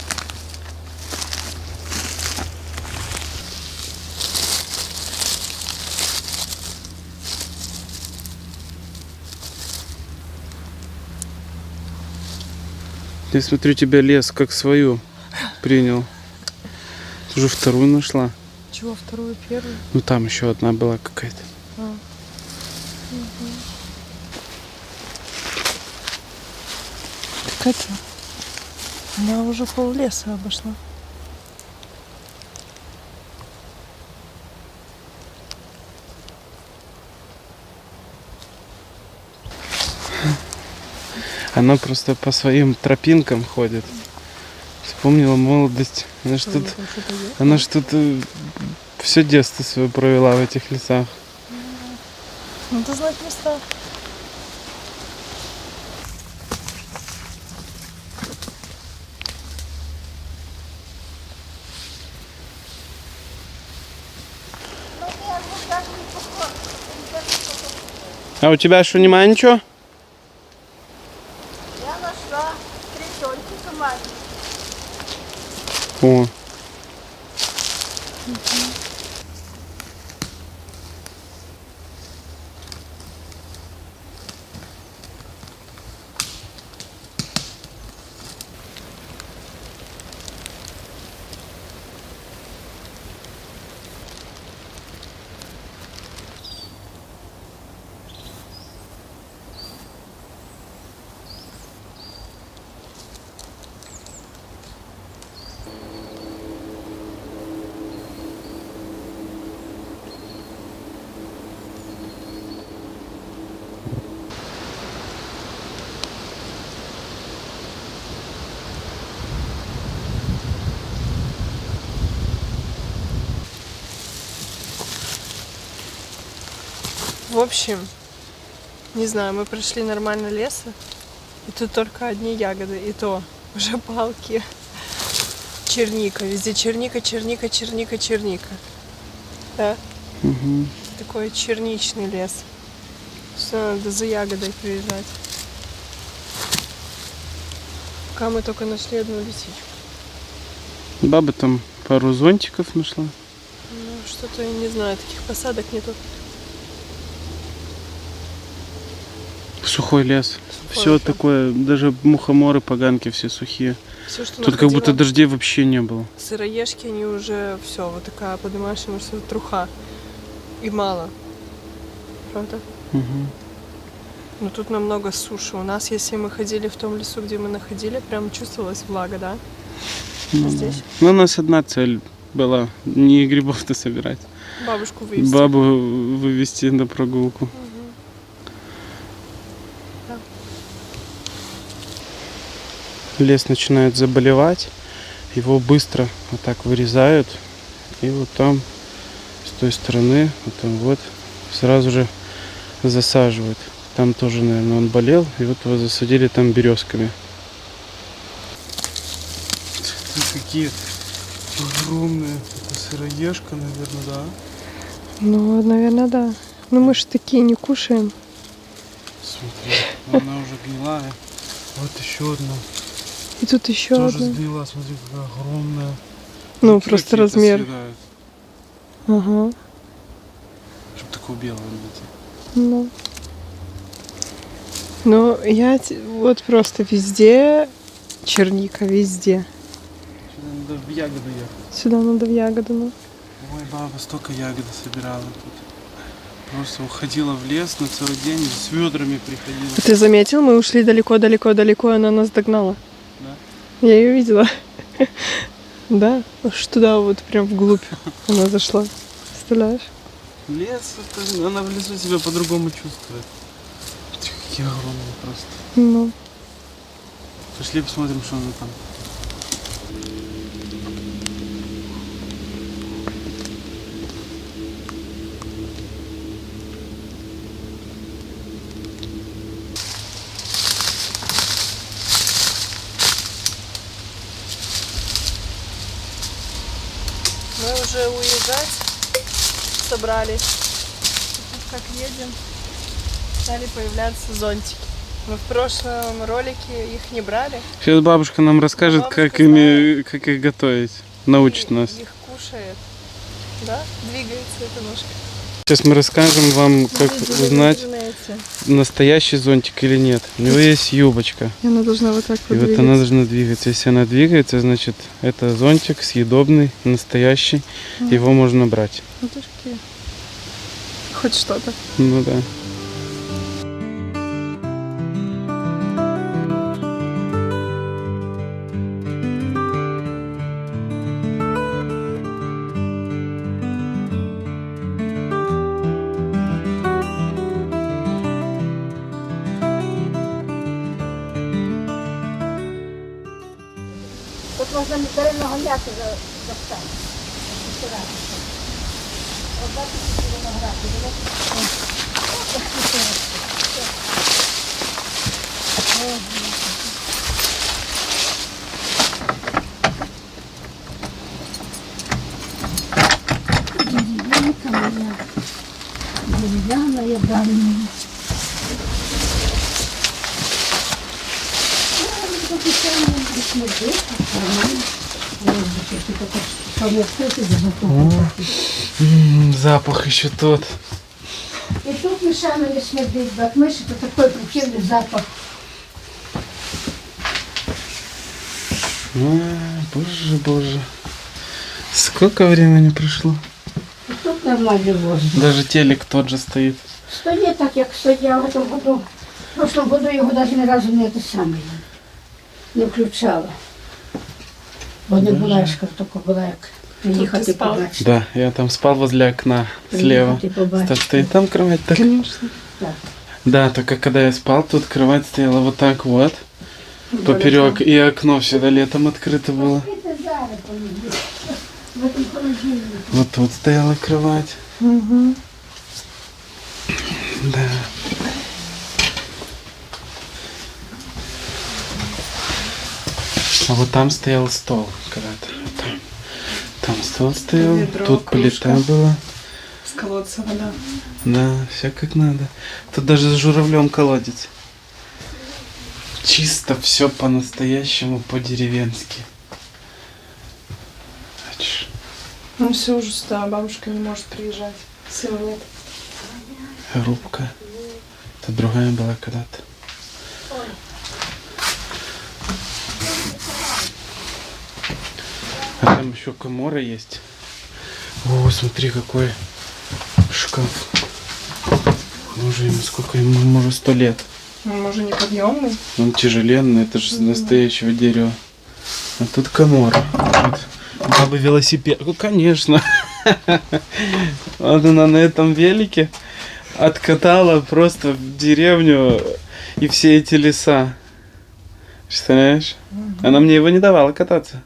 Я смотрю, тебя лес как свою принял. Ты уже вторую нашла.
Чего, вторую, первую?
Ну там еще одна была какая-то.
Катя, она уже пол леса обошла.
Она просто по своим тропинкам ходит. Вспомнила молодость. Она ж тут все детство свое провела в этих лесах.
Надо знать места.
А у тебя что, нема ничего?
Я нашла 3 зонтика маленьких.
О.
В общем, не знаю, мы прошли нормально леса, и тут только одни ягоды, и то уже палки. Черника, везде черника, черника, черника, черника. Да?
Угу.
Такой черничный лес. Все, надо за ягодой приезжать. Пока мы только нашли одну лисичку.
Баба там пару зонтиков нашла.
Ну, что-то, я не знаю, таких посадок нету.
Сухой лес.
Сухой
Все
очень.
такое, даже мухоморы, поганки все сухие.
Все, что
Тут как будто дождей вообще не было.
сыроежки, они уже все, вот такая поднимаешь, ему что труха. И мало. Правда?
Угу.
Но тут намного суши. У нас, если мы ходили в том лесу, где мы находили, прям чувствовалась влага, да?
Ну,
Здесь?
ну, у нас одна цель была, не грибов-то собирать.
Бабушку вывести.
Бабу вывести на прогулку.
Мгм. Да.
Лес начинает заболевать, его быстро вот так вырезают, и вот там, с той стороны, вот там вот, сразу же засаживают. Там тоже, наверное, он болел, и вот его засадили там березками. Какие огромные, это сыроежка, наверное, да?
Ну, наверное, да. Но мы же такие не кушаем.
Смотри, она уже гнилая. Вот еще одна.
И тут еще
Тоже
одна.
сгнила, смотри, какая огромная.
Ну,
Руки
просто
какие-то
размер.
съедают,
Ага.
чтобы такого белого найти.
Ну. Ну, вот просто везде черника, везде.
Сюда надо в ягоду ехать.
Сюда надо в ягоду, ну.
Ой, баба столько ягоды собирала тут. Просто уходила в лес на целый день, с ведрами приходила.
А ты заметил, мы ушли далеко-далеко-далеко, и она нас догнала.
Да?
Я ее видела. Да, аж туда вот прям вглубь она зашла. Представляешь?
Лес, она в лесу себя по-другому чувствует. Какие огромные просто.
Ну.
Пошли посмотрим, что она там.
Мы уже уезжать собрались. Тут как едем, стали появляться зонтики. Мы в прошлом ролике их не брали.
Сейчас бабушка нам расскажет,
Бабушка
как их готовить. Научит
и
нас.
их кушает. Да? Двигается эта ножка.
Сейчас мы расскажем вам, как узнать, настоящий зонтик или нет. У него есть юбочка.
И она должна вот так
И вот она должна двигаться. Если она двигается, значит это зонтик съедобный, настоящий. Его можно брать.
Ну, хоть что-то.
Ну да.
Тут можна даремного м'яса достати. Ось бачите, виноград. Деревянка моя. Деревянная дальняя.
Запах еще тот.
И тут мешано не смердить, бо от мыши то такой противный запах.
Боже, боже. Сколько времени прошло?
И тут нормальный воздух.
Даже телек тот же стоит.
Стоит так, як стояв в этом году. В прошлом году його даже ни разу не те саме не включала. Бо не була, я ж кажу, тільки була як приїхати побачити.
Да, я там спал возле окна слева.
Приїхати побачити.
Так стоит там кровать, так?
Конечно.
Так.
Да, только когда я спал, тут кровать стояла вот так вот. Поперек, и окно всегда летом открыто было.
Це зараз поїду. В этом холодильнику.
Вот тут стояла кровать.
Угу.
Да. А вот там стоял стол когда-то. Вот там. Там стол стоял,
Ведро,
тут
кружка.
плита была.
С колодца вода.
Да, все как надо. Тут даже с журавлем колодец. Чисто все по-настоящему, по-деревенски.
Ну все уже сюда, бабушка не может приезжать. Сына нет.
Рубка. Это другая была когда-то. А там еще комора есть. О, смотри, какой шкаф. Боже, ему сколько ему, может, 100 лет.
Он уже неподъемный.
Он тяжеленный, это же из настоящего дерева. А тут комора. Вот. Бабы велосипед. Ну, конечно. Вот она на этом велике откатала просто в деревню и все эти леса. Представляешь? Она мне его не давала кататься.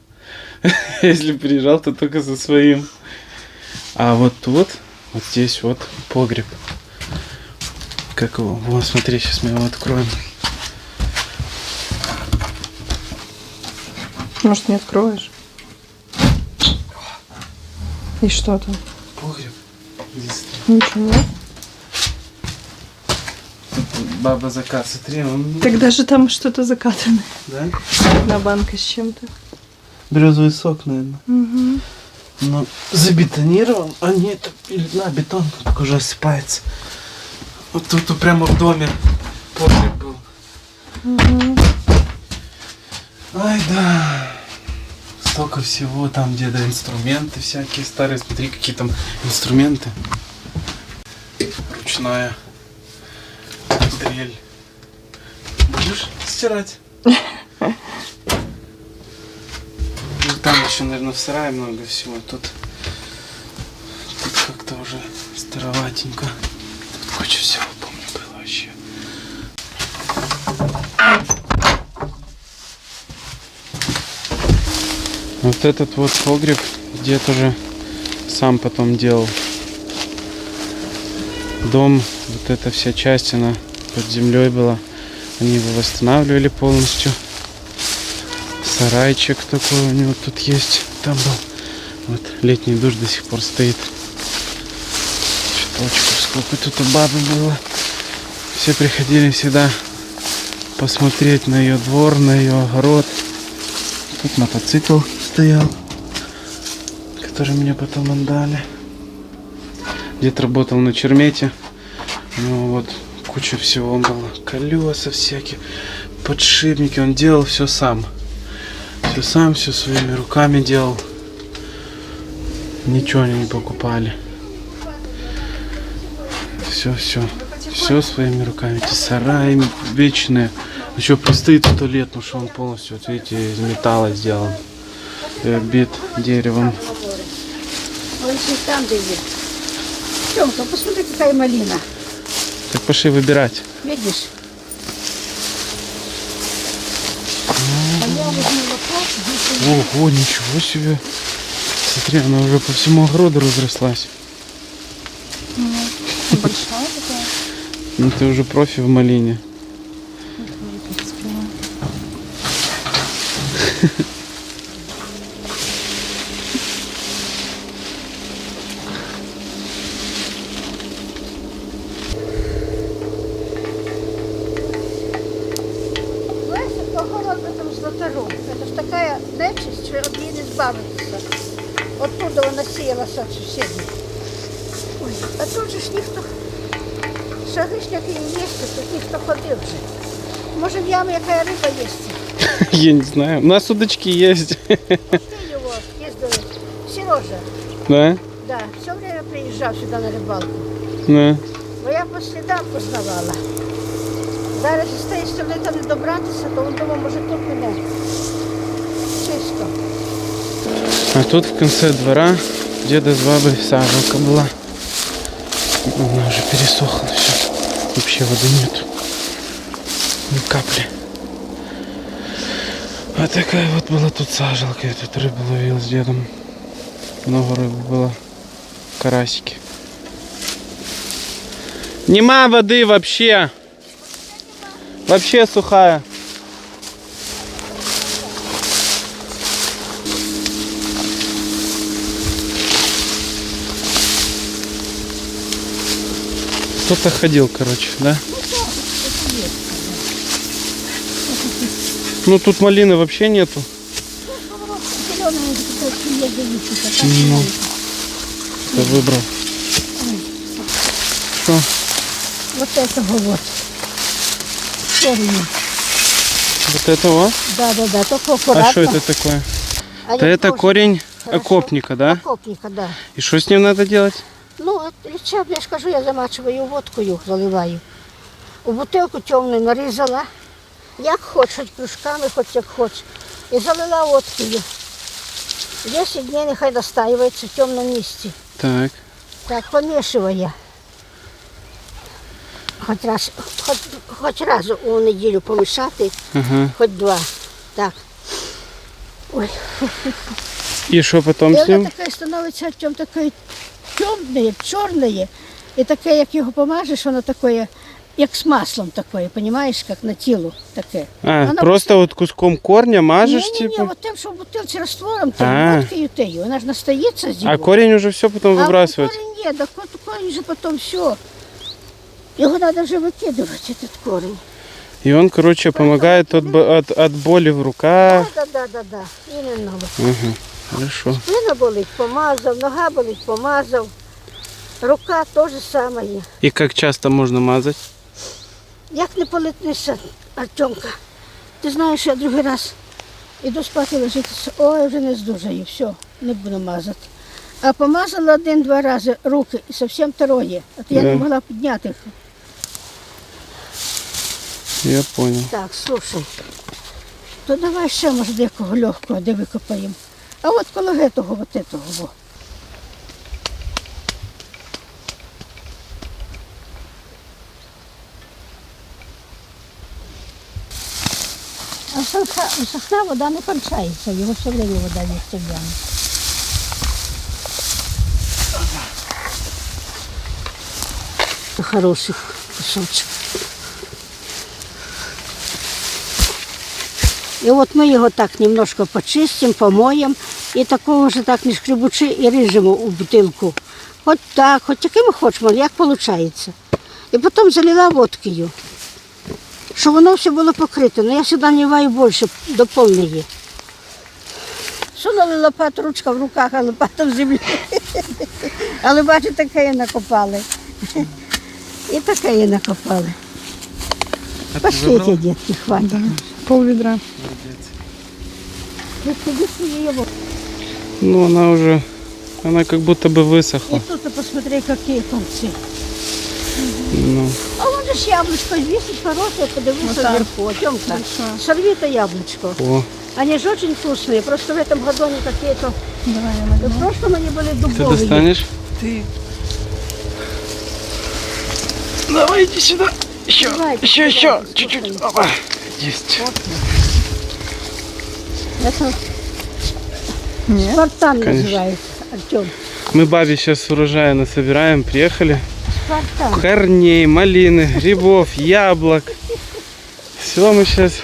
Если приезжал, то только со своим. А вот тут, вот здесь вот погреб. Как его? Вот, смотри, сейчас мы его откроем.
Может, не откроешь? И что там?
Погреб. Здесь
Ничего нет.
баба закат, смотри, он...
Тогда же там что-то закатано.
Да?
На банка с чем-то.
Березовый сок, наверное.
Угу.
Но забетонирован, а не это на бетон, так уже осыпается. Вот тут прямо в доме погреб был.
Угу.
Ай, да. Столько всего там, где да, инструменты всякие старые. Смотри, какие там инструменты. Ручная дрель. Будешь стирать? Ну, там еще, наверное, в сарае много всего. Тут как-то уже староватенько. Тут куча всего, помню, было вообще. Вот этот вот погреб дед уже сам потом делал. Дом, вот эта вся часть, она под землей была. Они его восстанавливали полностью. Сарайчик такой у него тут есть. Там был. Вот летний душ до сих пор стоит. Чуточку, сколько тут у бабы было. Все приходили всегда посмотреть на ее двор, на ее огород. Тут мотоцикл стоял, который мне потом отдали. Дед работал на чермете. Ну вот, куча всего было. Колеса всякие, подшипники. Он делал все сам. Все сам, все своими руками делал. Ничего они не покупали. Все своими руками. Эти сараи вечные. Еще простоит 100 лет, потому что он полностью, вот видите, из металла сделан. И обит деревом.
Он еще там где. Тёмка, посмотри, какая малина.
Так пошли выбирать.
Видишь? А я возьму лопату, здесь
Ого, ничего себе. Смотри, она уже по всему огороду разрослась.
Большая такая.
Ну ты уже профи в малине.
Знаєш, огород в этом златору. Это ж такая нечисть, что от нее не избавиться. Оттуда вона сіялася от сусідів. Ой, а тут же ж ніхто, шагишняки не їсти, тут ніхто ходив вже. Може в ямі яка риба є?
Я не знаю. У нас удочки есть.
От ти його їздили. Сережа,
Да?
да, все время приїжджав сюди на рибалку.
Да.
Бо я по слідам познавала. Зараз з тієї сторони там не добратися, то він думав, може тут мене. Чисто.
А тут в конце двора деда с бабой сажалка была. Она уже пересохла все. Вообще воды нет. Ни капли. А такая вот была тут сажалка. Я тут рыбу ловил с дедом. Много рыбы было. Карасики. Нема воды вообще. Вообще сухая. Кто-то ходил, короче, да? Ну тут малины вообще нету.
Зеленая такая ядовитая.
Ну, я выбрал. Что?
Вот этого вот. Корень.
Вот этого?
Да, только аккуратно.
А что это такое?
Они
Да это
тоже
корень
хорошо.
окопника, да?
Окопника, да.
И что с ним надо делать?
Ну, лечеб, я ж кажу, я замачиваю водкою, заливаю. У бутилку темну нарізала, як хоч, хоч кружками, хоч як хоч. І залила водкою. 10 днів нехай достаюється в темному місці.
Так.
Так, помішує. Хоч раз у неділю помішати,
Ага.
хоч два. Так. Ой.
И что потом
І
с
воно
ним?
таке становиться таке темне, чорне. І таке, як його помажеш, воно таке, як з маслом таке, розумієш, як на тіло таке.
А,
Воно
просто вот куском корня мажешь,
Ні,
типа?
от тим, що в бутилці раствором,
А.
тим, водкою тею, вона ж настається з
А
нього.
корень уже все потом
А
выбрасывать?
корінь є, так от корінь же потім все. Його треба вже викидувати, цей корінь.
И он, короче, помогает от боли в руках.
Да. Іменно.
Ага. Хорошо.
Спина болить, помазав, нога болить, помазав. Рука теж саме є.
И как часто можно мазать?
Як не полетнешся, Артемка, ти знаєш, я другий раз іду спати лежити, ой, вже не здужаю, все, не буду мазати. А помазала 1-2 рази руки і зовсім троє, а то я не
Да.
могла підняти.
Я понял.
Так, слушай, то давай ще, може, декого легкого, де викопаємо. А от коло того, от этого. Во. А у сахна вода не кончається, його все время вода є в ямі. Хороший кусочок. І от ми його так немножко почистимо, помоємо і такого ж так не шкребучи і ріжемо у бутилку. Хоч так, хоч яким хочемо, як виходить. І потім залила водкою, щоб воно все було покрите. Ну я сюди наливаю більше, до повної. Сунули лопату, ручка в руках, а лопата в землі. Але бачите, таке накопали. І таке накопали. Пошлите, дітки, хватить.
Пол-ведра.
Ну, она как будто бы высохла.
И тут посмотри, какие концы.
Ну,
А вон же ж яблочко, висит хорошее, подивися
Вот так.
вверху. Тёмка,
Хорошо.
сорви это яблочко.
о,
Они же очень вкусные, просто в этом году они какие-то...
Давай я
В
возьму.
прошлом они были
ты
дубовые.
достанешь?
Ты.
Давай, иди сюда. Еще,
Давайте,
еще, еще,
давайте,
чуть-чуть.
слушай.
Опа. Есть.
Это
Нет.
Спартан
Конечно.
называется, Артем.
Мы бабе сейчас урожая насобираем, приехали.
Спартан.
Корней, малины, грибов, яблок. Все мы сейчас...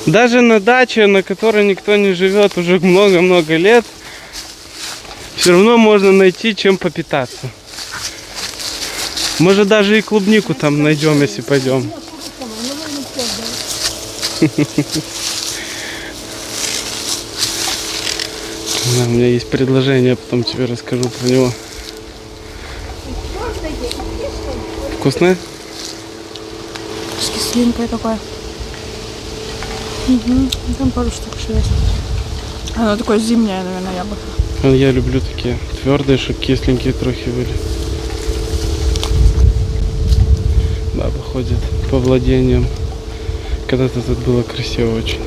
Даже на даче, на которой никто не живет уже много-много лет, все равно можно найти чем попитаться. Может даже и клубнику там найдем, если пойдем. У меня есть предложение, я потом тебе расскажу про него. Вкусное?
С кислинкой такое. Угу. Там пару штук еще есть. Оно такое зимнее, наверное, яблоко.
Я люблю такие твердые, чтобы кисленькие трохи были. Баба ходит по владениям. Когда-то тут было красиво очень.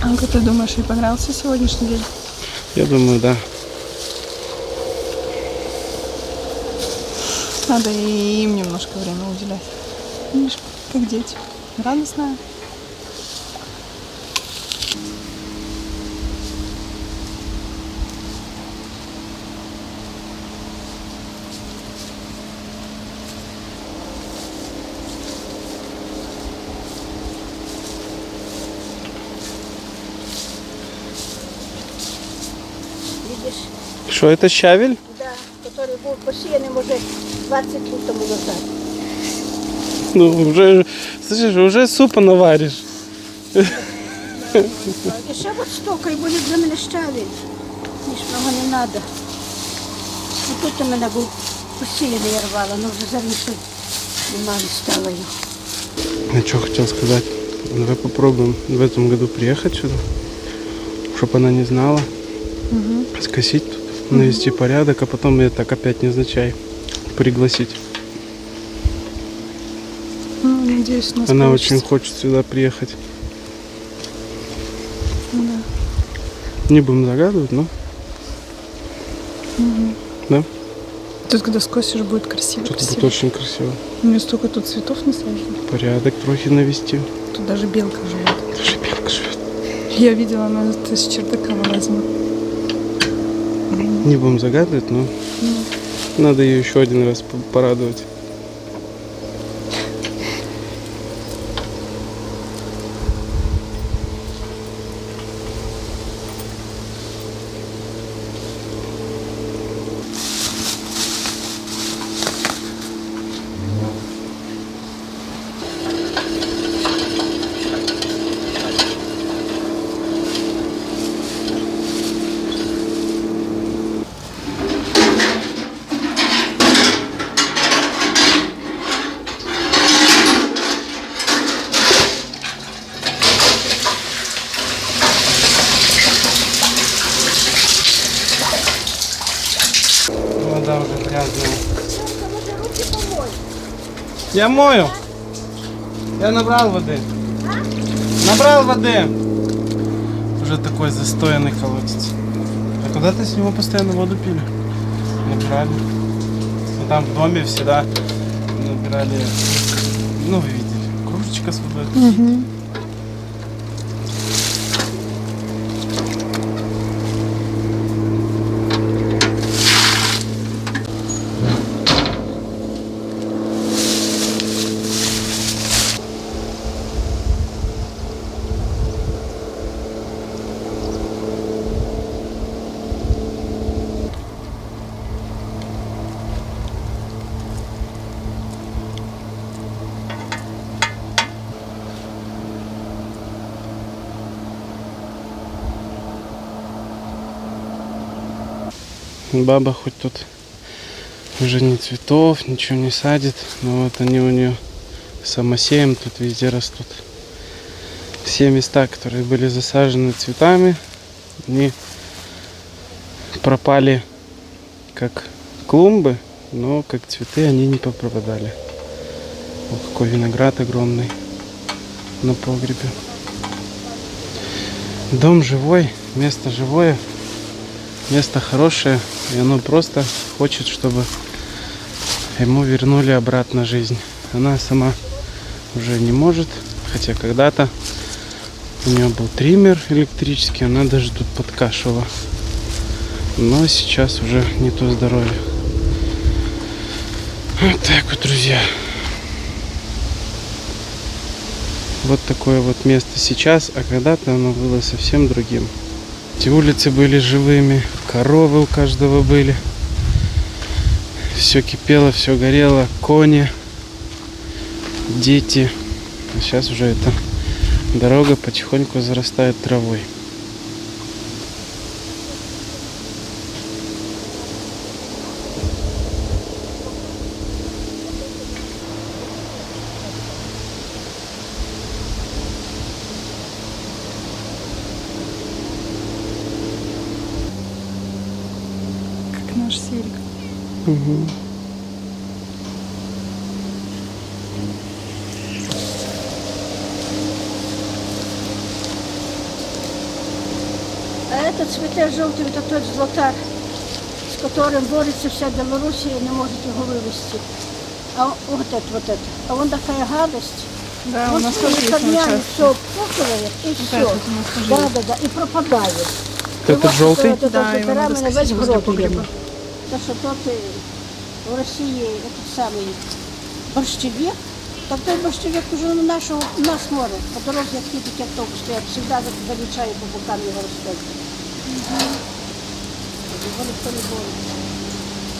А как ты думаешь, ей понравился сегодняшний день?
Я думаю, да.
Надо и им немножко время уделять. Видишь, как дети. Радостная.
Видишь?
Что, это щавель?
Да, который був посіяний, може, 20 лет тому назад.
Ну, уже, слышишь, уже супа наваришь.
І ще от стільки, і буде для мене щавель. Ніж много не треба. І тут у мене був посіяний, я рвала, але вже зарішу немає, стало його.
Я что хотел сказать. Давай попробуем в этом году приехать сюда, чтобы она не знала. Скосить тут, навести порядок, а потом ее так опять невзначай пригласить.
Ну, надеюсь, у нас
Она
получится.
очень хочет сюда приехать.
Да.
Не будем загадывать, но... Да?
Тут, когда скосишь, будет красиво.
Тут
красиво.
будет очень красиво.
У меня столько тут цветов насажено.
Порядок трохи навести.
Тут даже белка живет.
Даже белка живет.
Я видела, она с чердака вылазила.
Не будем загадывать, но надо ее еще один раз порадовать. Вода уже грязная. Я мою. Я набрал воды. Набрал воды. Уже такой застоянный колодец. А куда-то с него постоянно воду пили. Набирали. И там в доме всегда набирали. Ну, вы видели. Кружечка с водой. Баба хоть тут уже ни цветов, ничего не садит, но вот они у нее самосеем тут везде растут. Все места, которые были засажены цветами, они пропали как клумбы, но как цветы они не попропадали. Вот какой виноград огромный на погребе. Дом живой, место живое. Место хорошее, и оно просто хочет, чтобы ему вернули обратно жизнь. Она сама уже не может, хотя когда-то У нее был триммер электрический, она даже тут подкашивала. Но сейчас уже не то здоровье. Вот так вот, друзья. Вот такое вот место сейчас, а когда-то оно было совсем другим. Эти улицы были живыми, коровы у каждого были. Все кипело, все горело, кони, дети. А сейчас уже эта дорога потихоньку зарастает травой.
Как наш селик.
Угу.
А этот цветет желтый, это тот златарь, с которым борется вся Белоруссия и не может его вывести. А вот это. А он такая гадость.
Да, у
Он
нас
своими
тоже есть
корнями
участок.
все пукает и
Вот
все.
этот у нас тоже есть.
Да, и пропадает.
Этот желтый?
Это
Да, его надо
на весь
скосить возле
грот
погреба.
ему. Так что тот в России этот самый борщевик, так той борщевик уже на нас море. По дороге какие такие автобусы стоят, всегда замечаю по бокам его растет. Його ніхто не боїться.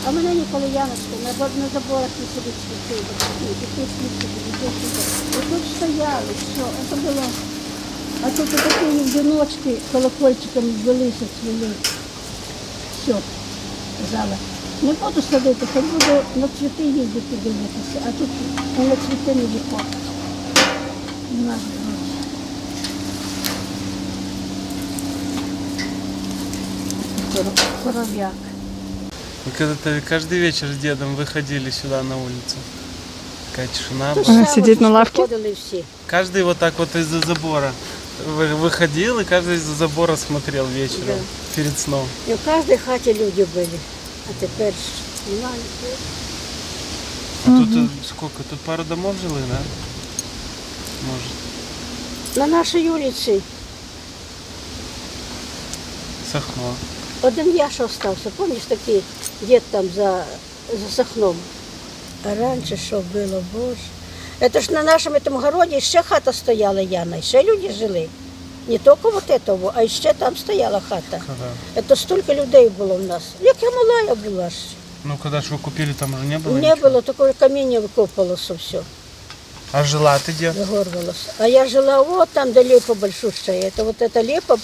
А мене ніколи Яночка на заборах не сидить цвіти, такі цвіти, і тут стояли, все, це було. А тут такі віночки колокольчиками ввелися, цвіли. Все, казала. Не буду садити, хай буду на цвіти їздити дивитися, а тут на цвіти не виходить. Нема здоров'я. Коров'як.
Мы когда-то каждый вечер с дедом выходили сюда на улицу. Такая тишина
То
была.
Ага,
саме,
сидіть
що
на лавці?
ходили всі.
Каждый вот так вот из-за забора выходил, и каждый из-за забора смотрел вечером
Да.
перед сном.
І в кожній хаті люди були. А тепер ж немає.
А тут сколько? Тут пару домов жилых, да? Может.
На нашій вулиці
Сахно.
один Яша остався. Пам'ятаєш, такий дід там за Сахном. А раніше що було, Боже. Це ж на нашому цьому городі ще хата стояла, Яна, і ще люди жили. Не тільки вот этого, а ще там стояла хата.
Когда?
Це стільки людей було в нас. Як я мала я була ж.
Ну, когда же вы купили, там уже не было
Не
ничего?
було, такое каміння викопалося все.
А жила ты где?
Загорвалося. А я жила вот там, де липа большущая. Это вот эта липа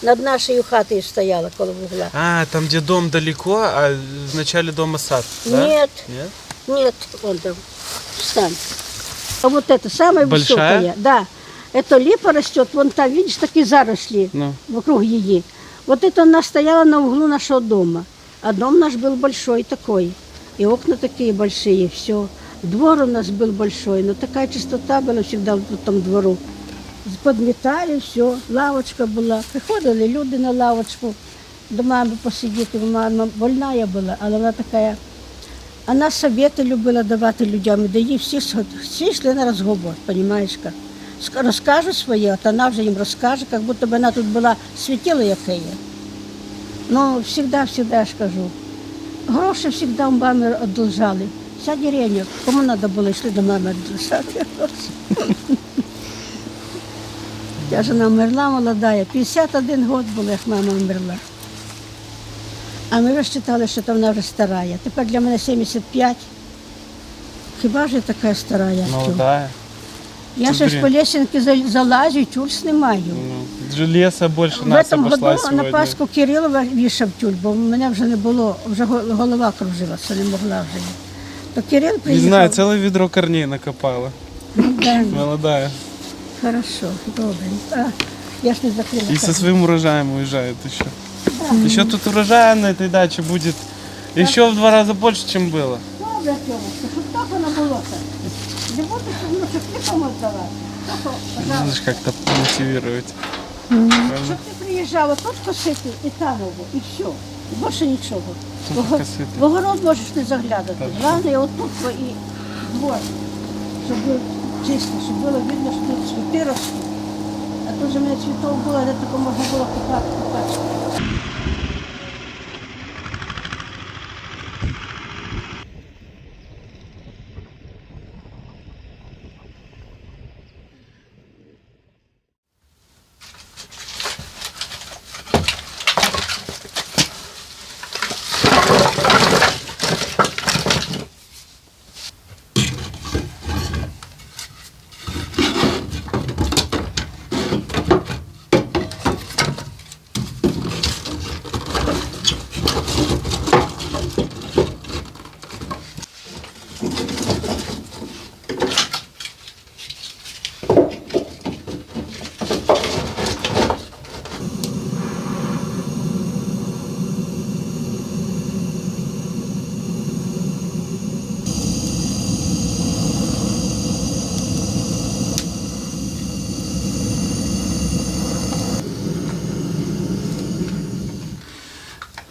над нашей хатой стояла коло угла.
А, там, где дом далеко, а в начале дома сад, да?
Нет,
Нет?
нет, вон там, встань. А вот это самая
Большая?
высокая. Да. Это липа растет, вон там, видишь, такие заросли
Ну.
вокруг ее. Вот это она стояла на углу нашего дома. А дом наш был большой такой. И окна такие большие, все. Двор у нас был большой, но такая чистота была всегда в том двору. Подметали, все, лавочка була. Приходили люди на лавочку до мами посидіти. Мама больна була, але вона така. Вона совети любила давати людям, де їй всі йшли на розговор, розумієш? Розкажуть своє, от вона вже їм розкаже, як будто б вона тут була світила, яке є. Ну, завжди я ж кажу. Гроші завжди у мами одолжали. Вся деревня, кому треба було, йшли до мами одолжати гроші. Я ж вона вмерла молода, 51 год було, як мама вмерла. А ми вважали, що вона вже стара. Тепер для мене 75. Хіба ж я така стара?
Молодая.
Я ще ж по лесенці залазю, тюль знімаю.
Ну, леса больше
В
нас
этом
обошла
году
сегодня.
на Пасху Кирилова вішав тюль, бо мене вже не було, вже голова кружилася, не могла вже. То Кирил
Не
приїхав.
знаю, целое ведро корней накопала.
Да,
Молодая.
хорошо, добре. А, я ж не закрила.
И со
карту.
своим урожаем уезжает еще. Еще тут урожая на этой даче будет еще в 2 раза больше, чем было.
Добре, Тьомочка, щоб так воно було. Не буде, щоб хлібом віддавати.
Надо как-то мотивировать.
Щоб ти приїжджала тут косити і там ово, і все. Більше нічого.
Тут косити.
В огород можеш не заглядати. Головне, отут і двор, щоб було чисто, щоб було видно, що тут цвіти ростуть. А тут же у мене цвітов було, де тако можна було купати.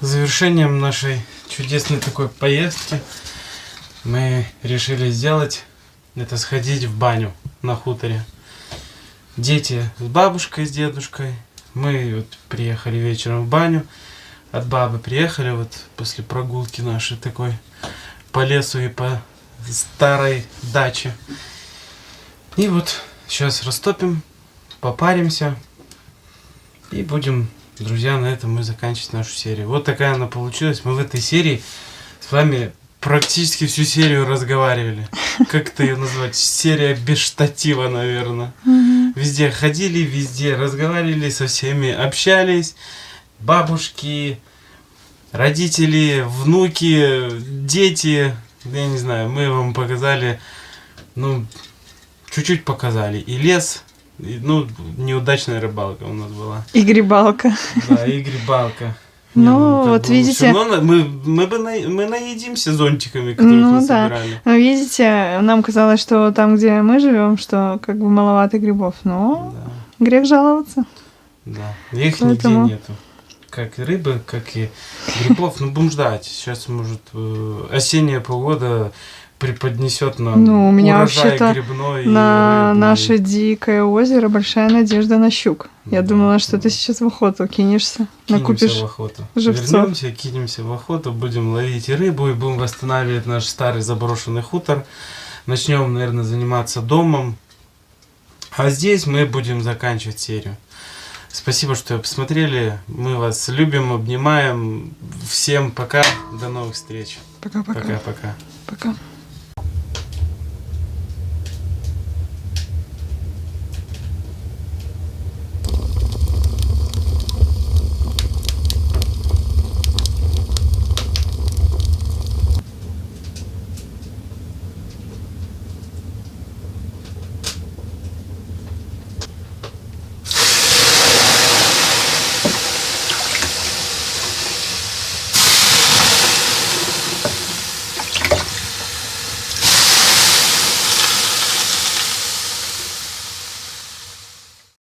Завершением нашей чудесной такой поездки мы решили сделать это сходить в баню на хуторе. Дети с бабушкой, с дедушкой. Мы вот приехали вечером в баню. От бабы приехали вот после прогулки нашей такой по лесу и по старой даче. И вот сейчас растопим, попаримся и будем, друзья, на этом мы заканчивать нашу серию. Вот такая она получилась. Мы в этой серии с вами практически всю серию разговаривали. Как это ее назвать? Серия без штатива, наверное. Везде ходили, везде разговаривали со всеми, общались. Бабушки, родители, внуки, дети. Я не знаю, мы вам показали, ну, чуть-чуть показали. И лес, и, ну, неудачная рыбалка у нас была.
И грибалка.
Да, и грибалка.
Ну, вот видите...
Мы наедимся зонтиками, которых
Ну
мы
да.
собирали.
Но видите, нам казалось, что там, где мы живем, что как бы маловато грибов. Но
Да,
грех жаловаться.
да. Их
Поэтому-
нигде нету. Как и рыбы, как и грибов. Ну, будем ждать. Сейчас, может, осенняя погода преподнесет нам
Ну, у меня
урожай
вообще-то
грибной и
На
рыбный.
наше дикое озеро большая надежда на щук. Я
Да.
думала, что ты сейчас в охоту кинешься,
Кинемся
накупишь
в охоту.
живцов.
Вернемся, кинемся в охоту, будем ловить и рыбу, и будем восстанавливать наш старый заброшенный хутор. Начнем, наверное, заниматься домом. А здесь мы будем заканчивать серию. Спасибо, что посмотрели. Мы вас любим, обнимаем. Всем пока. До новых встреч.
Пока-пока.
Пока-пока.
Пока.